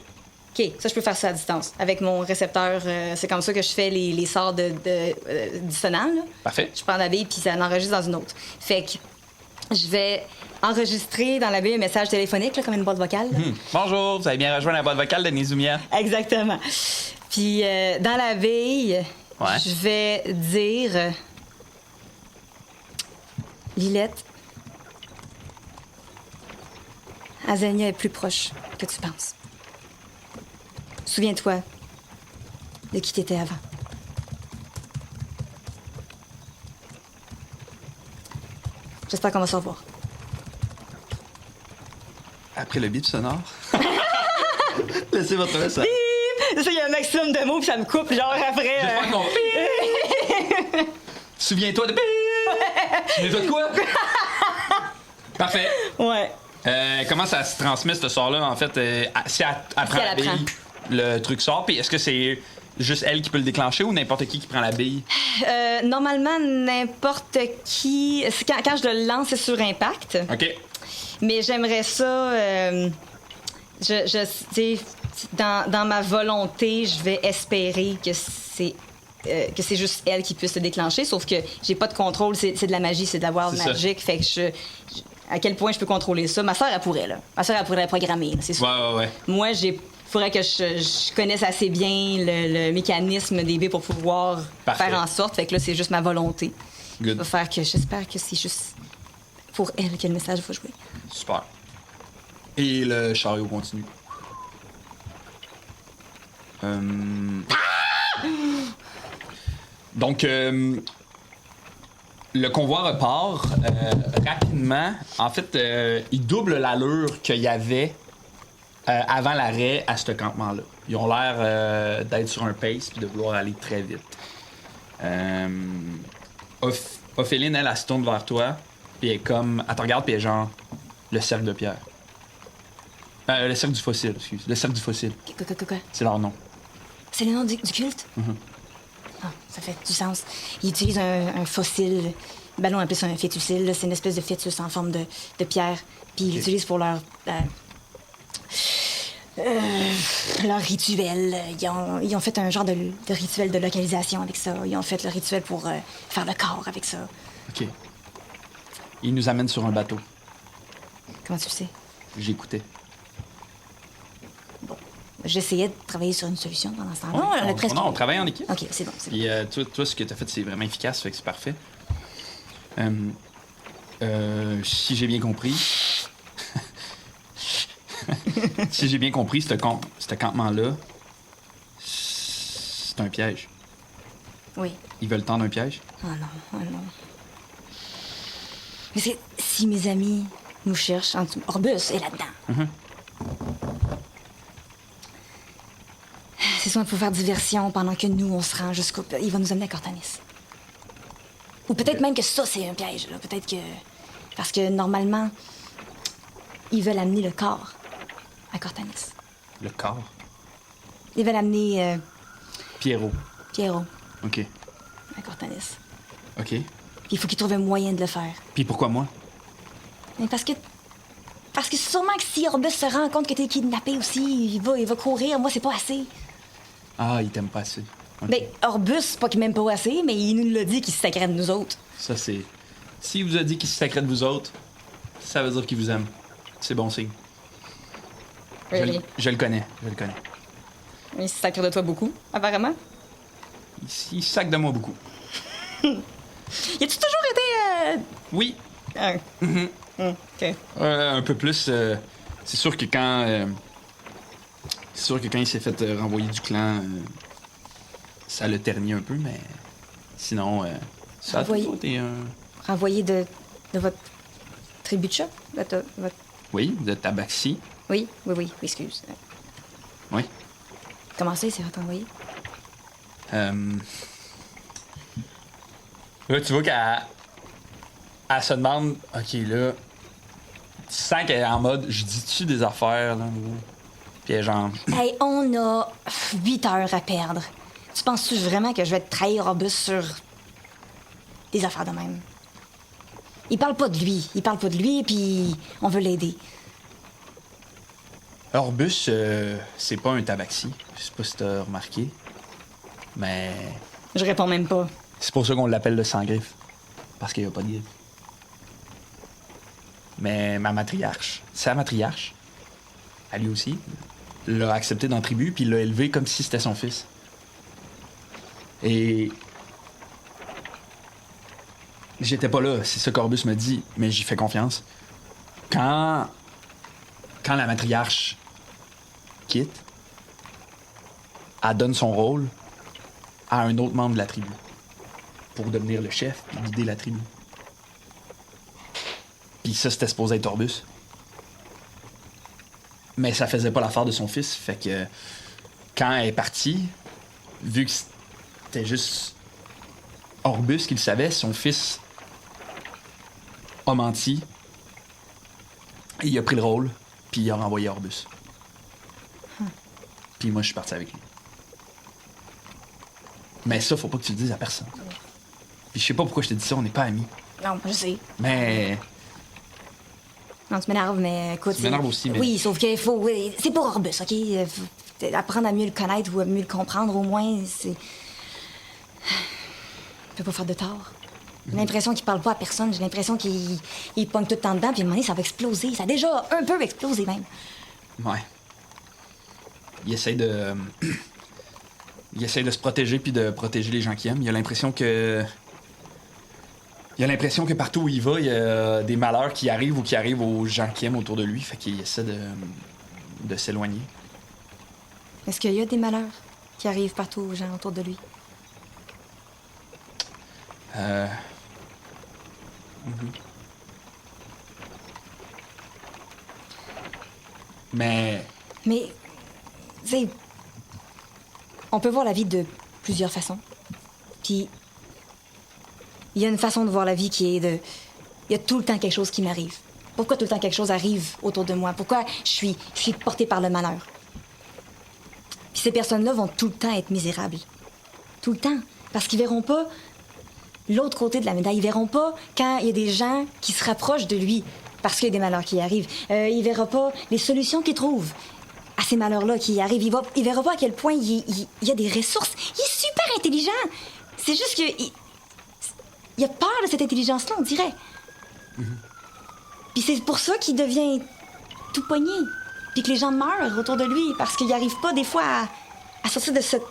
OK, ça, je peux faire ça à distance. Avec mon récepteur, c'est comme ça que je fais les sorts dissonants. Là. Parfait. Je prends la bille, puis ça l'enregistre dans une autre. Fait que je vais enregistrer dans la bille un message téléphonique, là, comme une boîte vocale. là. Bonjour, vous avez bien rejoint la boîte vocale de Nizumia. Exactement. Puis dans la bille, Ouais. je vais dire... Lilette, Azania est plus proche que tu penses. Souviens-toi de qui t'étais avant. J'espère qu'on va se revoir. Après le bip sonore. Laissez votre message. Ça, il y a un maximum de mots, puis ça me coupe, genre après. J'espère qu'on... Souviens-toi de... Souviens-toi de quoi? Parfait. Ouais. Comment ça se transmet ce sort-là, en fait? Si elle prend Si elle la bille, apprend. le truc sort, puis est-ce que c'est juste elle qui peut le déclencher ou n'importe qui prend la bille? Normalement, n'importe qui. Quand je le lance, c'est sur impact. OK. Mais j'aimerais ça. Tu sais, dans ma volonté, je vais espérer que c'est juste elle qui puisse le déclencher. Sauf que j'ai pas de contrôle. C'est de la magie, c'est de la wild C'est ça. magic. Fait que à quel point je peux contrôler ça? Ma sœur, elle pourrait, là. Ma sœur, elle pourrait la programmer, là, c'est sûr. Ouais. Moi, faudrait que je connaisse assez bien le mécanisme des baies pour pouvoir Parfait. faire en sorte. Fait que là, c'est juste ma volonté. Good. J'espère que c'est juste pour elle que le message va jouer. Super. Et le chariot continue. Donc, le convoi repart rapidement. En fait, il double l'allure qu'il y avait avant l'arrêt à ce campement-là. Ils ont l'air d'être sur un pace puis de vouloir aller très vite. Ophéline, elle se tourne vers toi puis elle est comme... Elle te regarde puis elle est genre... Le cercle de pierre. Le cercle du fossile, excuse. Le cercle du fossile. Quoi? C'est leur nom. C'est le nom du culte? Ah, ça fait du sens. Ils utilisent un fossile. Ballon appelé ça un fétucile. là. C'est une espèce de fœtus en forme de pierre. Puis ils l'utilisent pour leur rituel. Ils ont fait un genre de rituel de localisation avec ça. Ils ont fait le rituel pour faire le corps avec ça. OK. Ils nous amènent sur un bateau. Comment tu le sais? J'écoutais. J'essayais de travailler sur une solution pendant ce temps-là. On travaille en équipe. OK, c'est bon. Puis toi, ce que t'as fait, c'est vraiment efficace, fait que c'est parfait. Si j'ai bien compris... si j'ai bien compris, ce campement-là, c'est un piège. Oui. Ils veulent tendre un piège? Oh non. Mais c'est... Si mes amis nous cherchent, Orbus est là-dedans. C'est soit pour faire diversion pendant que nous, on se rend jusqu'au... Il va nous amener à Cortanis. Ou peut-être même que ça, c'est un piège. Là. Peut-être que... Parce que, normalement, ils veulent amener le corps à Cortanis. Le corps? Ils veulent amener Pierrot. OK. à Cortanis. OK. Puis il faut qu'ils trouvent un moyen de le faire. Puis pourquoi moi? Mais parce que sûrement que si Orbus se rend compte que t'es kidnappé aussi, il va courir. Moi, c'est pas assez. Ah, il t'aime pas assez. OK. Ben, Orbus, c'est pas qu'il m'aime pas assez, mais il nous l'a dit qu'il se sacrait de nous autres. Ça, c'est... S'il vous a dit qu'il se sacrait de vous autres, ça veut dire qu'il vous aime. C'est bon signe. Really? Je le connais. Il se sacre de toi beaucoup, apparemment. Il se sac de moi beaucoup. Y a-tu toujours été... Oui. Ah. OK. Un peu plus. C'est sûr que quand... il s'est fait renvoyer du clan, ça l'a terni un peu, mais sinon, ça a toujours été un... Renvoyé de votre tribu de chat? Votre... Oui, de Tabaxi. Oui, excuse. Oui. Comment ça, il s'est fait envoyer? Là, tu vois qu'elle se demande, OK, là, tu sens qu'elle est en mode, je dis-tu des affaires, là? Puis elle est genre... Hey, on a 8 heures à perdre. Tu penses-tu vraiment que je vais te trahir Orbus sur des affaires de même? Il parle pas de lui, puis on veut l'aider. Orbus, c'est pas un tabaxi. Je sais pas si t'as remarqué. Mais Je réponds même pas. c'est pour ça qu'on l'appelle le sans-griffe. Parce qu'il y a pas de griffe. Mais ma matriarche, sa matriarche, elle lui aussi, l'a accepté dans la tribu puis l'a élevé comme si c'était son fils. Et j'étais pas là, c'est ça qu'Orbus me dit, mais j'y fais confiance. Quand la matriarche quitte, elle donne son rôle à un autre membre de la tribu pour devenir le chef et guider la tribu. Puis ça, c'était supposé être Orbus. Mais ça faisait pas l'affaire de son fils, fait que quand elle est partie, vu que c'était juste Orbus qui le savait, son fils a menti, il a pris le rôle, puis il a renvoyé Orbus. Puis moi, je suis parti avec lui. Mais ça, faut pas que tu le dises à personne. Puis je sais pas pourquoi je t'ai dit ça, on n'est pas amis. Non, je sais. Mais Non, tu m'énerves, mais écoute... Tu m'énerves aussi, mais... Oui, sauf qu'il faut... Oui, c'est pour Orbus, OK? Faut apprendre à mieux le connaître ou à mieux le comprendre, au moins, c'est... Il peut pas faire de tort. J'ai l'impression qu'il parle pas à personne. J'ai l'impression qu'il pogne tout le temps dedans, puis à un moment donné, ça va exploser. Ça a déjà un peu explosé, même. Ouais. Il essaie de... il essaie de se protéger puis de protéger les gens qu'il aime. Il a l'impression que partout où il va, il y a des malheurs qui arrivent ou qui arrivent aux gens qu'il aime autour de lui. Fait qu'il essaie de s'éloigner. Est-ce qu'il y a des malheurs qui arrivent partout aux gens autour de lui? Mais... Mais, tu sais, on peut voir la vie de plusieurs façons. Puis, il y a une façon de voir la vie qui est de... Il y a tout le temps quelque chose qui m'arrive. Pourquoi tout le temps quelque chose arrive autour de moi? Pourquoi je suis portée par le malheur? Puis ces personnes-là vont tout le temps être misérables. Tout le temps. Parce qu'ils verront pas l'autre côté de la médaille. Ils verront pas quand il y a des gens qui se rapprochent de lui parce qu'il y a des malheurs qui arrivent. Ils verront pas les solutions qu'ils trouvent à ces malheurs-là qui arrivent. Ils verront pas à quel point il y a des ressources. Il est super intelligent. C'est juste que... Il a peur de cette intelligence-là, on dirait. Puis c'est pour ça qu'il devient tout pogné. Puis que les gens meurent autour de lui parce qu'il n'arrive pas des fois à sortir de cette...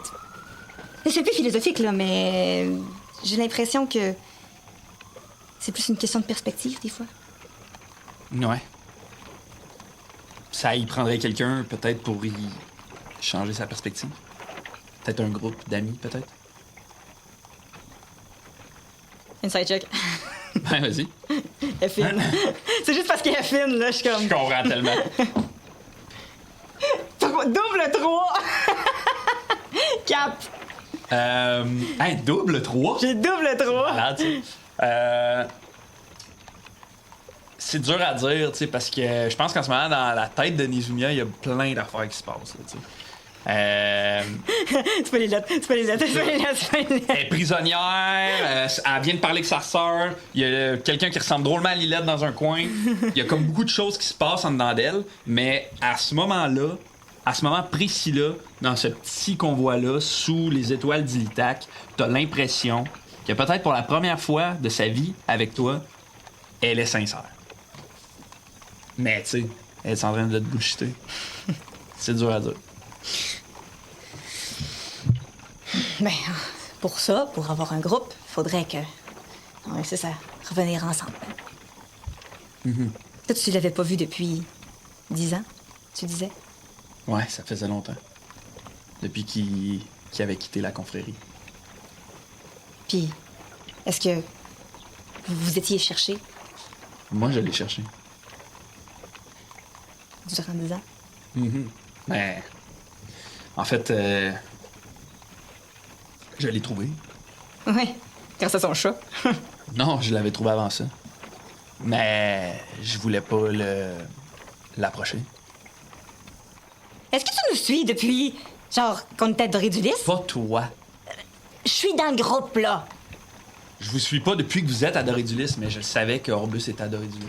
C'est plus philosophique, là, mais j'ai l'impression que c'est plus une question de perspective, des fois. Ouais. Ça y prendrait quelqu'un, peut-être, pour y changer sa perspective. Peut-être un groupe d'amis, peut-être. Inside check. Ben, vas-y. Elle est fine. C'est juste parce qu'elle est fine, là, je suis comme... Je comprends tellement. Double 3! Cap! Hey, double 3? J'ai double 3! Malade, tu sais. C'est dur à dire, tu sais, parce que je pense qu'en ce moment, dans la tête de Nezumiya, il y a plein d'affaires qui se passent, là, tu sais. C'est pas les lettres, c'est pas les lettres, c'est pas les lettres, c'est pas les lettres. Elle est prisonnière, elle vient de parler avec sa sœur, il y a quelqu'un qui ressemble drôlement à Lilette dans un coin. Il y a comme beaucoup de choses qui se passent en dedans d'elle, mais à ce moment-là, à ce moment précis-là, dans ce petit convoi-là, sous les étoiles d'Ilitak, t'as l'impression que peut-être pour la première fois de sa vie avec toi, elle est sincère. Mais tu sais, elle est en train de te bullshiter. C'est dur à dire. Ben, pour ça, pour avoir un groupe, faudrait que on réussisse à revenir ensemble. Toi, tu l'avais pas vu depuis 10 ans, tu disais? Ouais, ça faisait longtemps. Depuis qu'il avait quitté la confrérie. Puis, est-ce que vous étiez cherché Moi, je l'ai cherché. durant 10 ans? Mais... En fait, je l'ai trouvé. Oui, grâce à son chat. Non, je l'avais trouvé avant ça. Mais je voulais pas l'approcher. Est-ce que tu nous suis depuis, genre, qu'on était à Dorédulis? Pas toi. Je suis dans le groupe, là. Je vous suis pas depuis que vous êtes à Dorédulis, mais je savais que Orbus était à Dorédulis.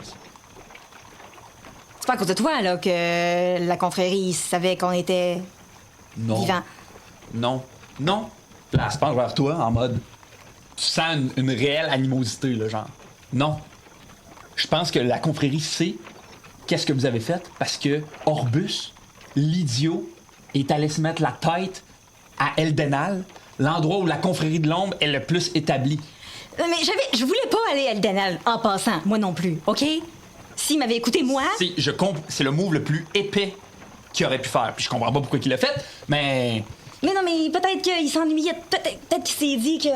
C'est pas à cause de toi, là, que la confrérie savait qu'on était Non. vivants. Non. Non. Là, elle se penche vers toi en mode... Tu sens une réelle animosité, là, genre. Non. Je pense que la confrérie sait qu'est-ce que vous avez fait parce que Orbus, l'idiot, est allé se mettre la tête à Eldenal, l'endroit où la confrérie de l'ombre est le plus établie. Mais je voulais pas aller à Eldenal en passant, moi non plus, OK? S'il m'avait écouté, moi... C'est le move le plus épais qu'il aurait pu faire. Puis je comprends pas pourquoi il l'a fait, mais... Mais non, mais peut-être qu'il s'ennuyait. Peut-être qu'il s'est dit que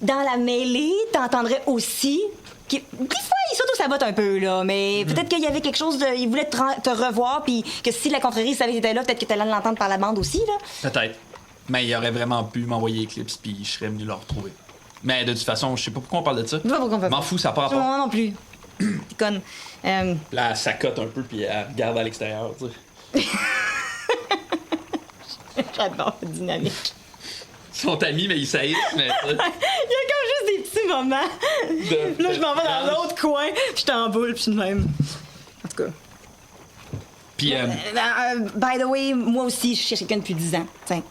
dans la mêlée, t'entendrais aussi... Des fois, il s'auto-sabote un peu, là, mais peut-être qu'il y avait quelque chose de... Il voulait te revoir, puis que si la confrérie savait que t'étais là, peut-être que t'allais l'entendre par la bande aussi, là. Peut-être. Mais il aurait vraiment pu m'envoyer Eclipse, puis je serais venu le retrouver. Mais de toute façon, je sais pas pourquoi on parle de ça. Je sais pas pourquoi on parle. M'en fous, ça part à part. Moi non plus. T'es conne. Là, elle s'accote un peu, puis elle regarde à l'extérieur, tu sais. J'adore cette dynamique. Ils sont amis, mais ils saillissent, mais... Il y a comme juste des petits moments. Là, je m'en vais dans l'autre coin, puis je t'emboule, puis je suis de même. En tout cas. Puis, By the way, moi aussi, je cherche quelqu'un depuis 10 ans. Tiens.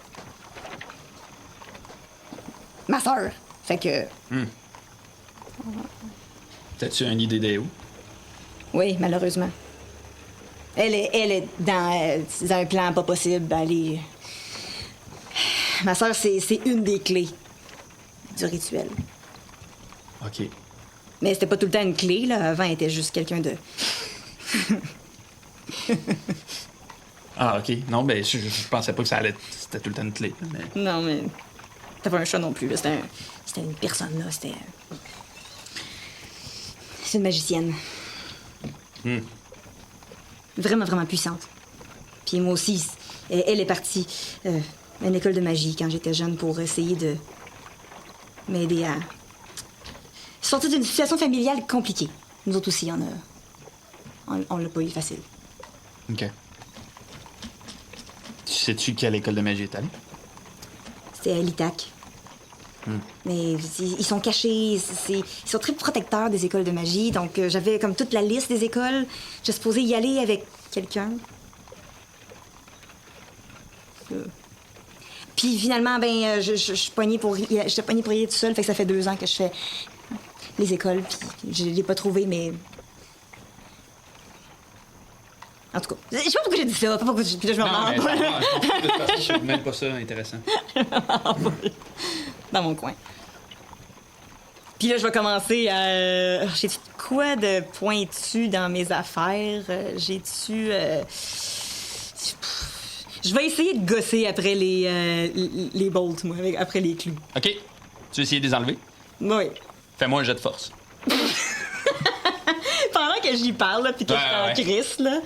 Ma sœur. Fait que. t'as-tu une idée d'où? Oui, malheureusement. Elle est dans un plan pas possible. Ma sœur, c'est une des clés du rituel. OK. Mais c'était pas tout le temps une clé, là. Avant, elle était juste quelqu'un de. Ah, OK. Non, ben, je pensais pas que c'était tout le temps une clé, mais... Non, mais. C'était pas un chat non plus, là. C'était une personne, là. C'est une magicienne. Vraiment, vraiment puissante. Puis moi aussi, elle est partie à une école de magie quand j'étais jeune pour essayer de m'aider à sortir d'une situation familiale compliquée. Nous autres aussi, on l'a pas eu facile. OK. Sais-tu quelle école de magie est allée? C'était à Ilitak. Mais ils sont cachés, ils sont très protecteurs des écoles de magie, donc j'avais comme toute la liste des écoles. Je supposais y aller avec quelqu'un. Puis finalement, ben, j'étais pognée pour y aller tout seul, fait que ça fait 2 ans que je fais les écoles, puis je l'ai pas trouvé, mais En tout cas, je sais pas pourquoi j'ai dit ça. Pas pourquoi puis là, je me Non, mais rends ça va, je pense que de toute façon, je trouve même pas ça intéressant. dans mon coin. Puis là, je vais commencer à... J'ai-tu quoi de pointu dans mes affaires? J'ai-tu... Je vais essayer de gosser après les bolts, moi, après les clous. OK. Tu veux essayer de les enlever? Oui. Fais-moi un jet de force. Pendant que j'y parle, là, puis que je suis en crise, là.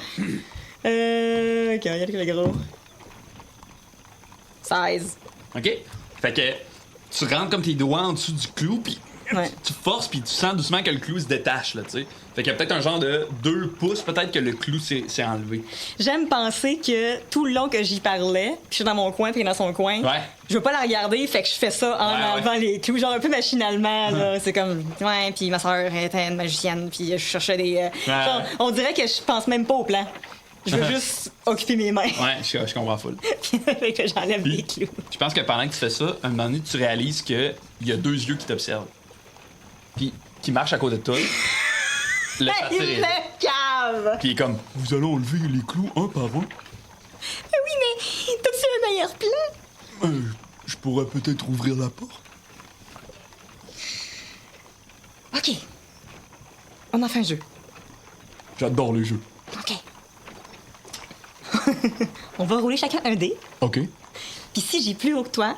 OK, regarde le gros. 16. OK? Fait que tu rentres comme tes doigts en dessous du clou, puis Ouais. tu forces, puis tu sens doucement que le clou se détache, là, tu sais. Fait qu'il y a peut-être un genre de 2 pouces, peut-être que le clou s'est enlevé. J'aime penser que tout le long que j'y parlais, puis je suis dans mon coin, puis il est dans son coin, Ouais. je veux pas la regarder, fait que je fais ça en Ouais, enlevant les clous, genre un peu machinalement, là. C'est comme, ouais, puis ma soeur était une magicienne, puis je cherchais des... genre, on dirait que je pense même pas au plan. Je veux juste occuper mes mains. Ouais, je comprends full. Fait que j'enlève les clous. Je pense que pendant que tu fais ça, un moment donné, tu réalises qu'il y a 2 yeux qui t'observent. Puis qui marchent à côté de toi. Le Il satyre est me là. cave! Puis il est comme, vous allez enlever les clous un par un. Oui, mais t'as-tu un meilleur plan? Je pourrais peut-être ouvrir la porte. OK. On en fait un jeu. J'adore les jeux. OK. On va rouler chacun un dé. OK. Puis si j'ai plus haut que toi,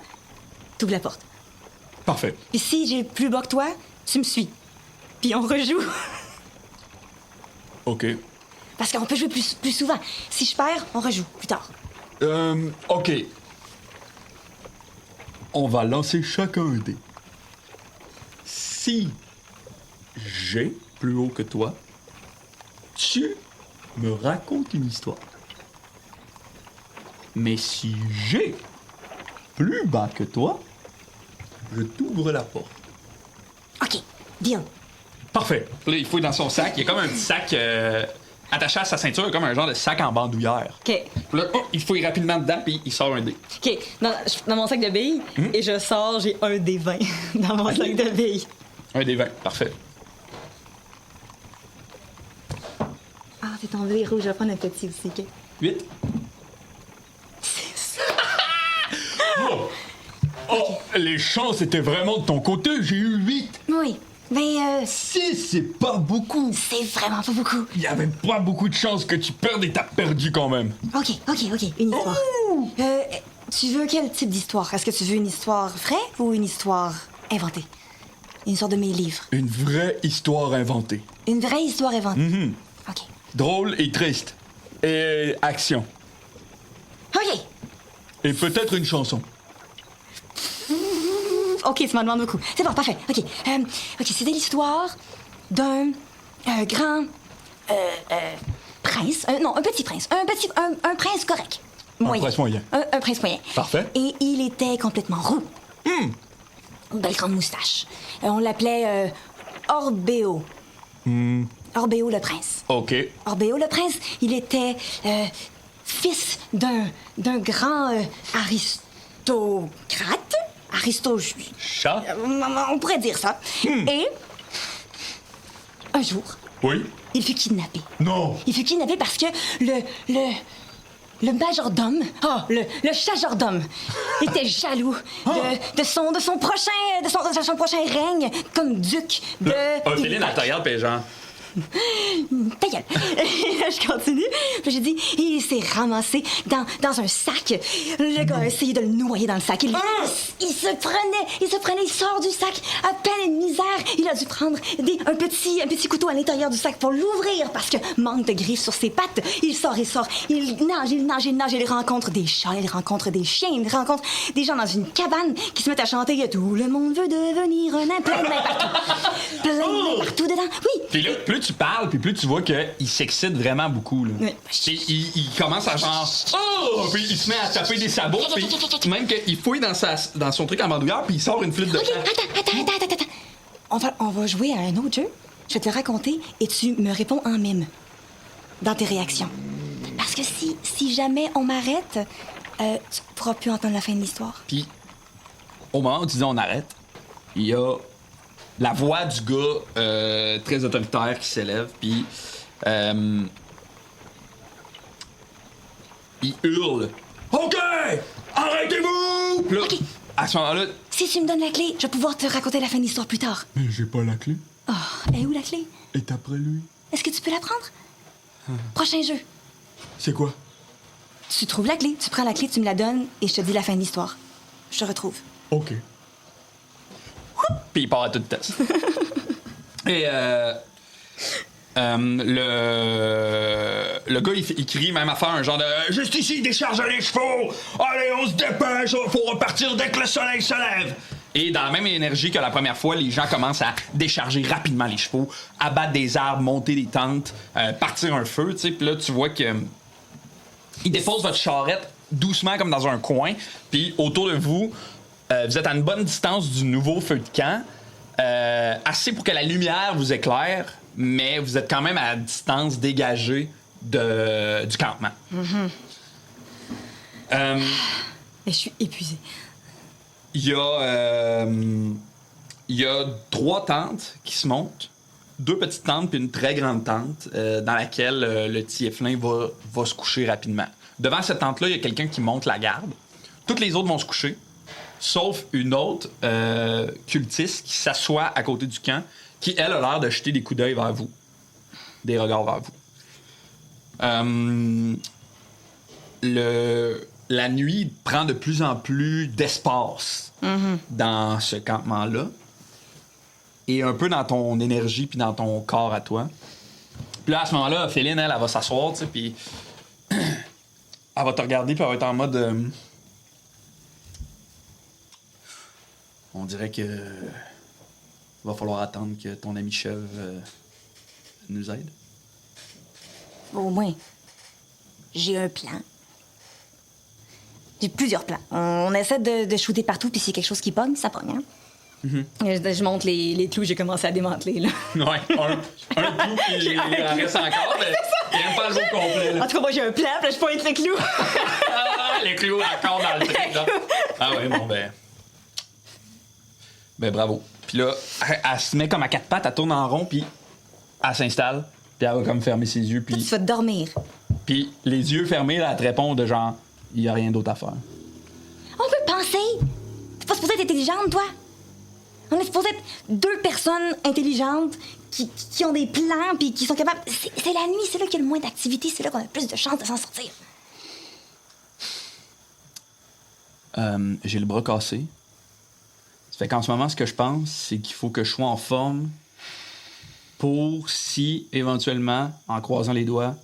t'ouvres la porte. Parfait. Puis si j'ai plus bas que toi, tu me suis. Puis on rejoue. OK. Parce qu'on peut jouer plus souvent. Si je perds, on rejoue plus tard. OK. On va lancer chacun un dé. Si j'ai plus haut que toi, tu me racontes une histoire. Mais si j'ai plus bas que toi, je t'ouvre la porte. OK. Deal. Parfait. Puis là, il fouille dans son sac. Il y a comme un petit sac attaché à sa ceinture, comme un genre de sac en bandoulière. OK. Puis là, il fouille rapidement dedans, puis il sort un dé. OK. Dans mon sac de billes, et je sors, j'ai un des 20 dans mon sac de billes. Un des 20. Parfait. Ah, c'est tombé rouge. Je vais prendre un petit aussi, OK? 8. Oh, les chances étaient vraiment de ton côté. J'ai eu 8. Oui. Mais 6, c'est pas beaucoup. c'est vraiment pas beaucoup. Il y avait pas beaucoup de chances que tu perdes et t'as perdu quand même. OK. Une histoire. Tu veux quel type d'histoire? Est-ce que tu veux une histoire vraie ou une histoire inventée? Une histoire de mes livres. Une vraie histoire inventée. Une vraie histoire inventée. OK. Drôle et triste. Et action. OK. Et peut-être une chanson. OK, tu m'en demandes beaucoup. C'est bon, parfait. OK. OK, c'était l'histoire d'un grand prince. Non, un petit prince. Un prince correct. Moyen. prince moyen. Un prince moyen. Parfait. Et il était complètement roux. Une belle grande moustache. On l'appelait Orbéo. Orbéo le prince. OK. Orbéo le prince, il était fils d'un grand aristocrate. Chat? On pourrait dire ça. Et un jour, Oui. il fut kidnappé. Non. Il fut kidnappé parce que le majordome, le chajordome, était jaloux de son prochain règne comme duc de... Ophéline, elle te regarde, puis genre. Ta gueule. Je continue. Puis j'ai dit, il s'est ramassé dans un sac. Le gars a essayé de le noyer dans le sac. Il se prenait, il sort du sac à peine une misère. Il a dû prendre un petit couteau à l'intérieur du sac pour l'ouvrir parce que manque de griffes sur ses pattes. Il sort, il nage, il rencontre des chats, il rencontre des chiens, il rencontre des gens dans une cabane qui se mettent à chanter Tout le monde veut devenir un nain, plein de nains partout. Plein de nains partout dedans. Oui. Puis là, plus tu parles, puis plus tu vois qu'il s'excite vraiment beaucoup, là. Oui. Puis il commence à genre. Oh! Puis il se met à taper des sabots, puis même qu'il fouille dans son truc en bandoulière, puis il sort une flûte de OK, sang. attends. On va jouer à un autre jeu. Je vais te le raconter et tu me réponds en mime dans tes réactions. Parce que si jamais on m'arrête, tu pourras plus entendre la fin de l'histoire. Puis, au moment où tu dis on arrête, il y a la voix du gars très autoritaire qui s'élève, puis il hurle. OK! Arrêtez-vous! Puis là, OK. à ce moment-là, Si tu me donnes la clé, je vais pouvoir te raconter la fin de l'histoire plus tard. Mais j'ai pas la clé. Oh, elle est où la clé? Est après lui. Est-ce que tu peux la prendre? Prochain jeu. C'est quoi? Tu trouves la clé, tu prends la clé, tu me la donnes et je te dis la fin de l'histoire. Je te retrouve. OK. puis il part à toute vitesse. Et le gars, il crie même à faire un genre de « Juste ici, décharge les chevaux! Allez, on se dépêche! Faut repartir dès que le soleil se lève! » Et dans la même énergie que la première fois, les gens commencent à décharger rapidement les chevaux, abattre des arbres, monter des tentes, partir un feu, tu sais. Puis là, tu vois que il dépose votre charrette doucement comme dans un coin. Puis autour de vous, vous êtes à une bonne distance du nouveau feu de camp, assez pour que la lumière vous éclaire, mais vous êtes quand même à distance dégagée du campement. Et je suis épuisée. Il y a 3 tentes qui se montent. 2 petites tentes puis une très grande tente dans laquelle le Tieflin va se coucher rapidement. Devant cette tente-là, il y a quelqu'un qui monte la garde. Toutes les autres vont se coucher, sauf une autre cultiste qui s'assoit à côté du camp, qui, elle, a l'air de jeter des coups d'œil vers vous. Des regards vers vous. La nuit prend de plus en plus d'espace dans ce campement-là. Et un peu dans ton énergie puis dans ton corps à toi. Puis là, à ce moment-là, Féline, elle va s'asseoir, tu sais, puis elle va te regarder puis elle va être en mode... on dirait que va falloir attendre que ton ami chèvre nous aide. Au moins, j'ai un plan. J'ai plusieurs plans. On essaie de shooter partout, puis s'il y a quelque chose qui pogne, ça pogne, hein? Je monte les clous, j'ai commencé à démanteler, là. Ouais, un clou puis il en reste encore, mais il aime pas le beau complet, là. En tout cas, moi, j'ai un plan, puis là, je pointe les clous. Ah, les clous encore dans le truc, là. Ah ouais, bon, ben bravo. Puis là, elle se met comme à 4 pattes, elle tourne en rond, puis elle s'installe, puis elle va comme fermer ses yeux, Toi, tu puis... vas dormir. Puis les yeux fermés, là, elle te répond de genre, il y a rien d'autre à faire. On peut penser. T'es pas supposé être intelligente, toi. On est supposé être 2 personnes intelligentes qui ont des plans puis qui sont capables... C'est la nuit, c'est là qu'il y a le moins d'activité, c'est là qu'on a le plus de chances de s'en sortir. J'ai le bras cassé. Ça fait qu'en ce moment, ce que je pense, c'est qu'il faut que je sois en forme pour si, éventuellement, en croisant les doigts,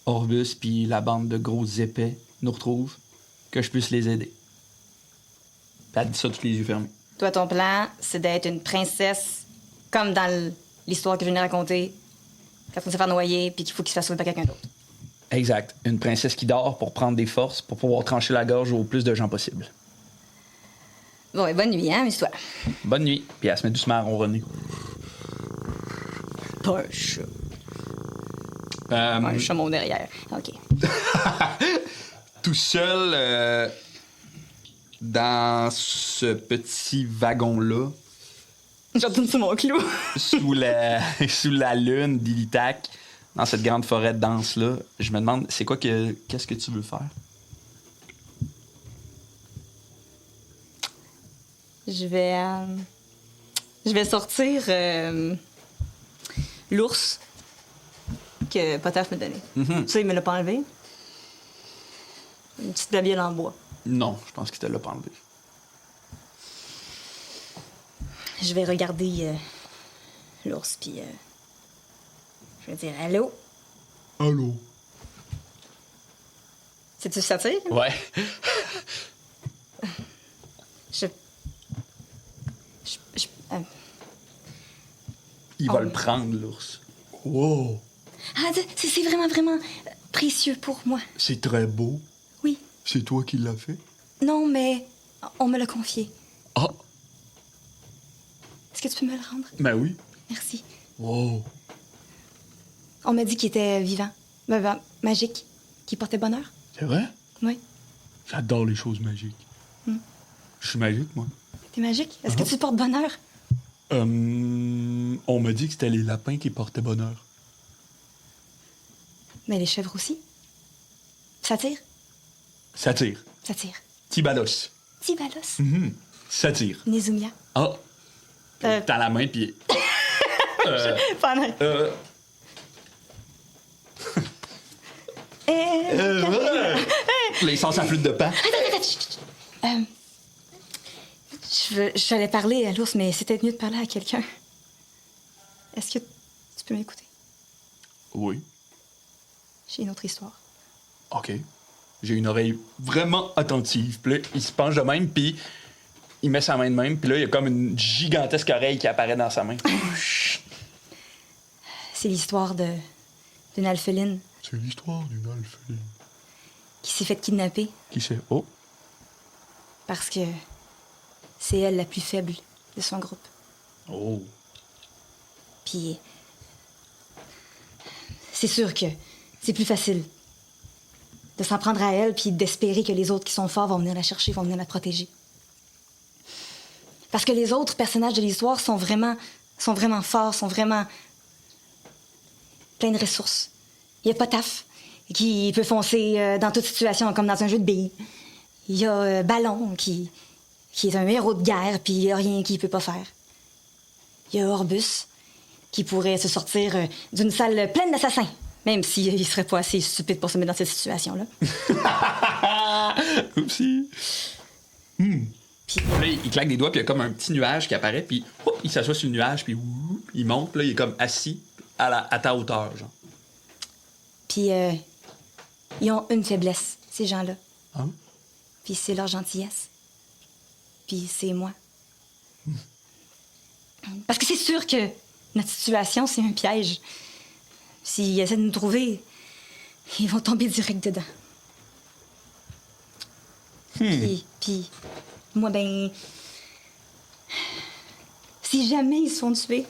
Orbus puis la bande de gros épais nous retrouvent, que je puisse les aider. Puis elle dit ça, tous les yeux fermés. Toi, ton plan, c'est d'être une princesse, comme dans l'histoire que je viens de raconter, quand on s'est fait noyer puis qu'il faut qu'il se fasse sauver par quelqu'un d'autre. Exact. Une princesse qui dort pour prendre des forces, pour pouvoir trancher la gorge au plus de gens possible. Bon, et bonne nuit, hein, amuse-toi. Bonne nuit. Puis elle se met doucement à ronronner. Pas un chat. Un chat mon derrière. OK. Tout seul dans ce petit wagon-là, Je retourne sur mon clou. sous la lune d'Ilitac, dans cette grande forêt dense-là, je me demande, qu'est-ce que tu veux faire? Je vais sortir l'ours que Potaf m'a donné. Ça, il me l'a pas enlevé. Une petite babiole en bois. Non, je pense qu'il te l'a pas enlevé. Je vais regarder l'ours, puis je vais dire allô. Allô? C'est-tu satire? Ouais. Il va le prendre, l'ours. Wow! Ah, c'est vraiment, vraiment précieux pour moi. C'est très beau. Oui. C'est toi qui l'as fait? Non, mais on me l'a confié. Ah! Est-ce que tu peux me le rendre? Ben oui. Merci. Wow! On m'a dit qu'il était vivant, magique, qu'il portait bonheur. C'est vrai? Oui. J'adore les choses magiques. Je suis magique, moi. T'es magique? Est-ce que tu portes bonheur? On m'a dit que c'était les lapins qui portaient bonheur. Mais les chèvres aussi. Satire? Satire. Satire. Tibalos. Tibalos. Satire. Nezumia. Ah. T'as la main, puis... Pendant... Les sens à flûte de pan. J'allais parler à l'ours, mais c'était mieux de parler à quelqu'un. Est-ce que tu peux m'écouter? Oui. J'ai une autre histoire. OK. J'ai une oreille vraiment attentive. Puis là, il se penche de même, puis il met sa main de même, puis là, il y a comme une gigantesque oreille qui apparaît dans sa main. C'est l'histoire d'une alpheline C'est l'histoire d'une alpheline. qui s'est faite kidnapper Qui c'est? Oh. parce que c'est elle la plus faible de son groupe. Oh. Puis c'est sûr que c'est plus facile de s'en prendre à elle puis d'espérer que les autres qui sont forts vont venir la chercher, vont venir la protéger. Parce que les autres personnages de l'histoire sont vraiment forts, sont vraiment pleins de ressources. Il y a Potaf, qui peut foncer dans toute situation, comme dans un jeu de billes. Il y a Ballon, qui est un héros de guerre, puis il n'y a rien qu'il peut pas faire. Il y a Orbus, qui pourrait se sortir d'une salle pleine d'assassins, même s'il serait pas assez stupide pour se mettre dans cette situation-là. Oupsie. Puis Là, il claque des doigts, puis il y a comme un petit nuage qui apparaît, puis hop, il s'assoit sur le nuage, puis il monte, puis là, il est comme assis à ta hauteur, genre. Puis ils ont une faiblesse, ces gens-là. Hein? Puis c'est leur gentillesse. Puis c'est moi. Parce que c'est sûr que notre situation, c'est un piège. S'ils essaient de nous trouver, ils vont tomber direct dedans. Puis moi, ben... Si jamais ils se font tuer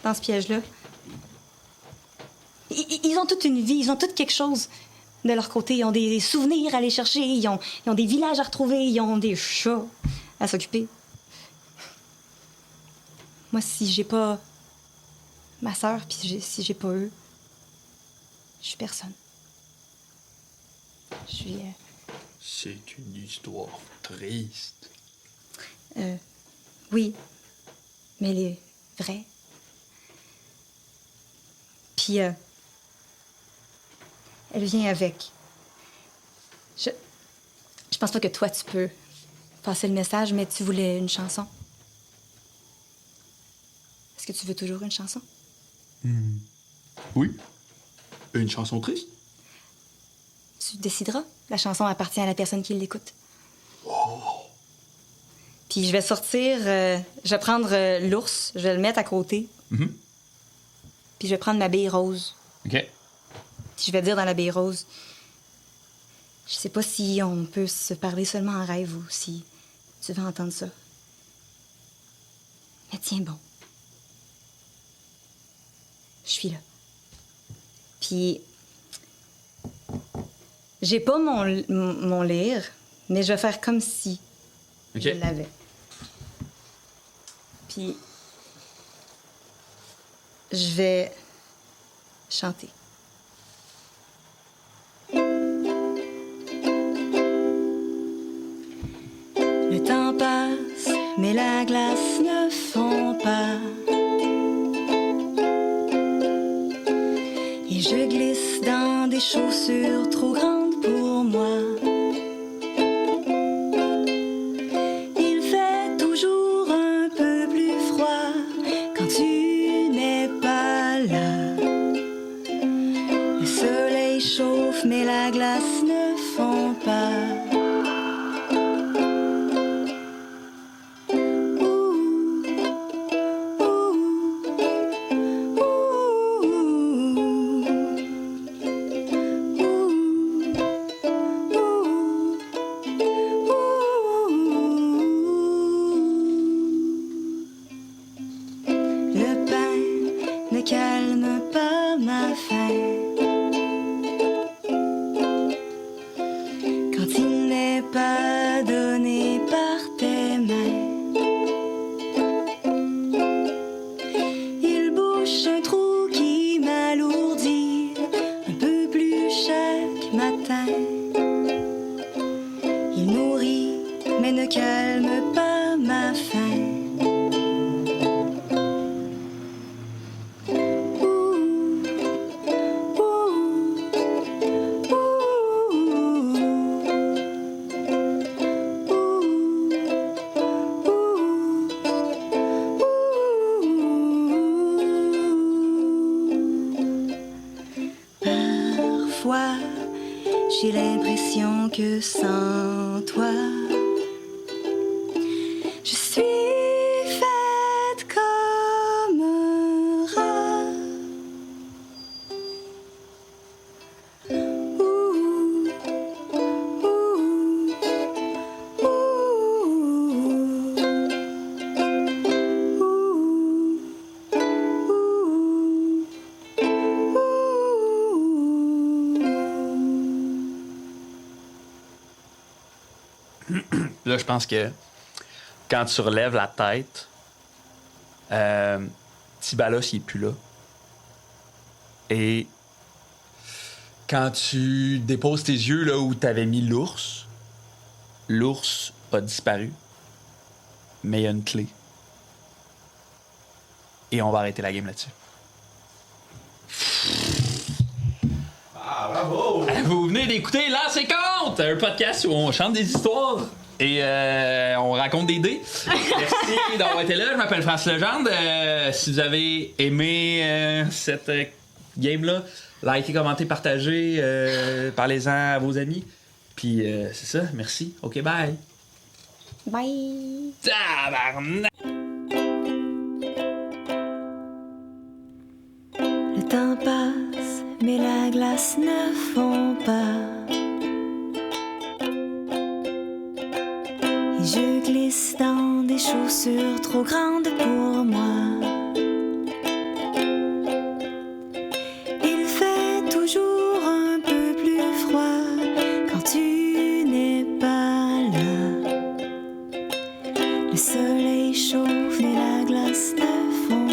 dans ce piège-là, ils ont toute une vie, ils ont tout quelque chose de leur côté. Ils ont des souvenirs à aller chercher, ils ont des villages à retrouver, ils ont des chats à s'occuper. Moi, si j'ai pas ma sœur, puis si j'ai pas eux, je suis personne. Je suis... C'est une histoire triste. Oui, mais elle est vraie. Puis, elle vient avec. Je pense pas que toi, tu peux passer le message, mais tu voulais une chanson. Est-ce que tu veux toujours une chanson? Oui. Une chanson triste? Tu décideras. La chanson appartient à la personne qui l'écoute. Puis je vais sortir, je vais prendre l'ours, je vais le mettre à côté. Puis je vais prendre ma bille rose. OK. Puis je vais dire dans la bille rose, je sais pas si on peut se parler seulement en rêve ou si tu veux entendre ça. Mais tiens bon. Je suis là. Puis j'ai pas mon lire, mais je vais faire comme si je l'avais. Puis je vais chanter. Le temps passe, mais la glace ne fond pas. Et je glisse dans des chaussures trop grandes pour moi. Il fait toujours un peu plus froid quand tu n'es pas là. Le soleil chauffe, mais la glace ne fond pas. J'ai l'impression que sans toi, je suis faite comme un rat. Ouh, ouh, ouh, Là, je pense que quand tu relèves la tête, Tibalos, il est plus là. Et quand tu déposes tes yeux là où tu avais mis l'ours a disparu. Mais il y a une clé. Et on va arrêter la game là-dessus. Bravo! Vous venez d'écouter Lancer Compte, un podcast où on chante des histoires et on raconte des dés. Merci d'avoir été là. Je m'appelle Francis Legendre. Si vous avez aimé cette game-là, likez, commentez, partagez, parlez-en à vos amis. Puis c'est ça, merci. OK, bye. Bye! Tabarnak! Le temps passe, mais la glace ne fond pas. Et je glisse dans des chaussures trop grandes pour moi. Il fait toujours un peu plus froid quand tu n'es pas là. Le soleil chauffe, mais la glace ne fond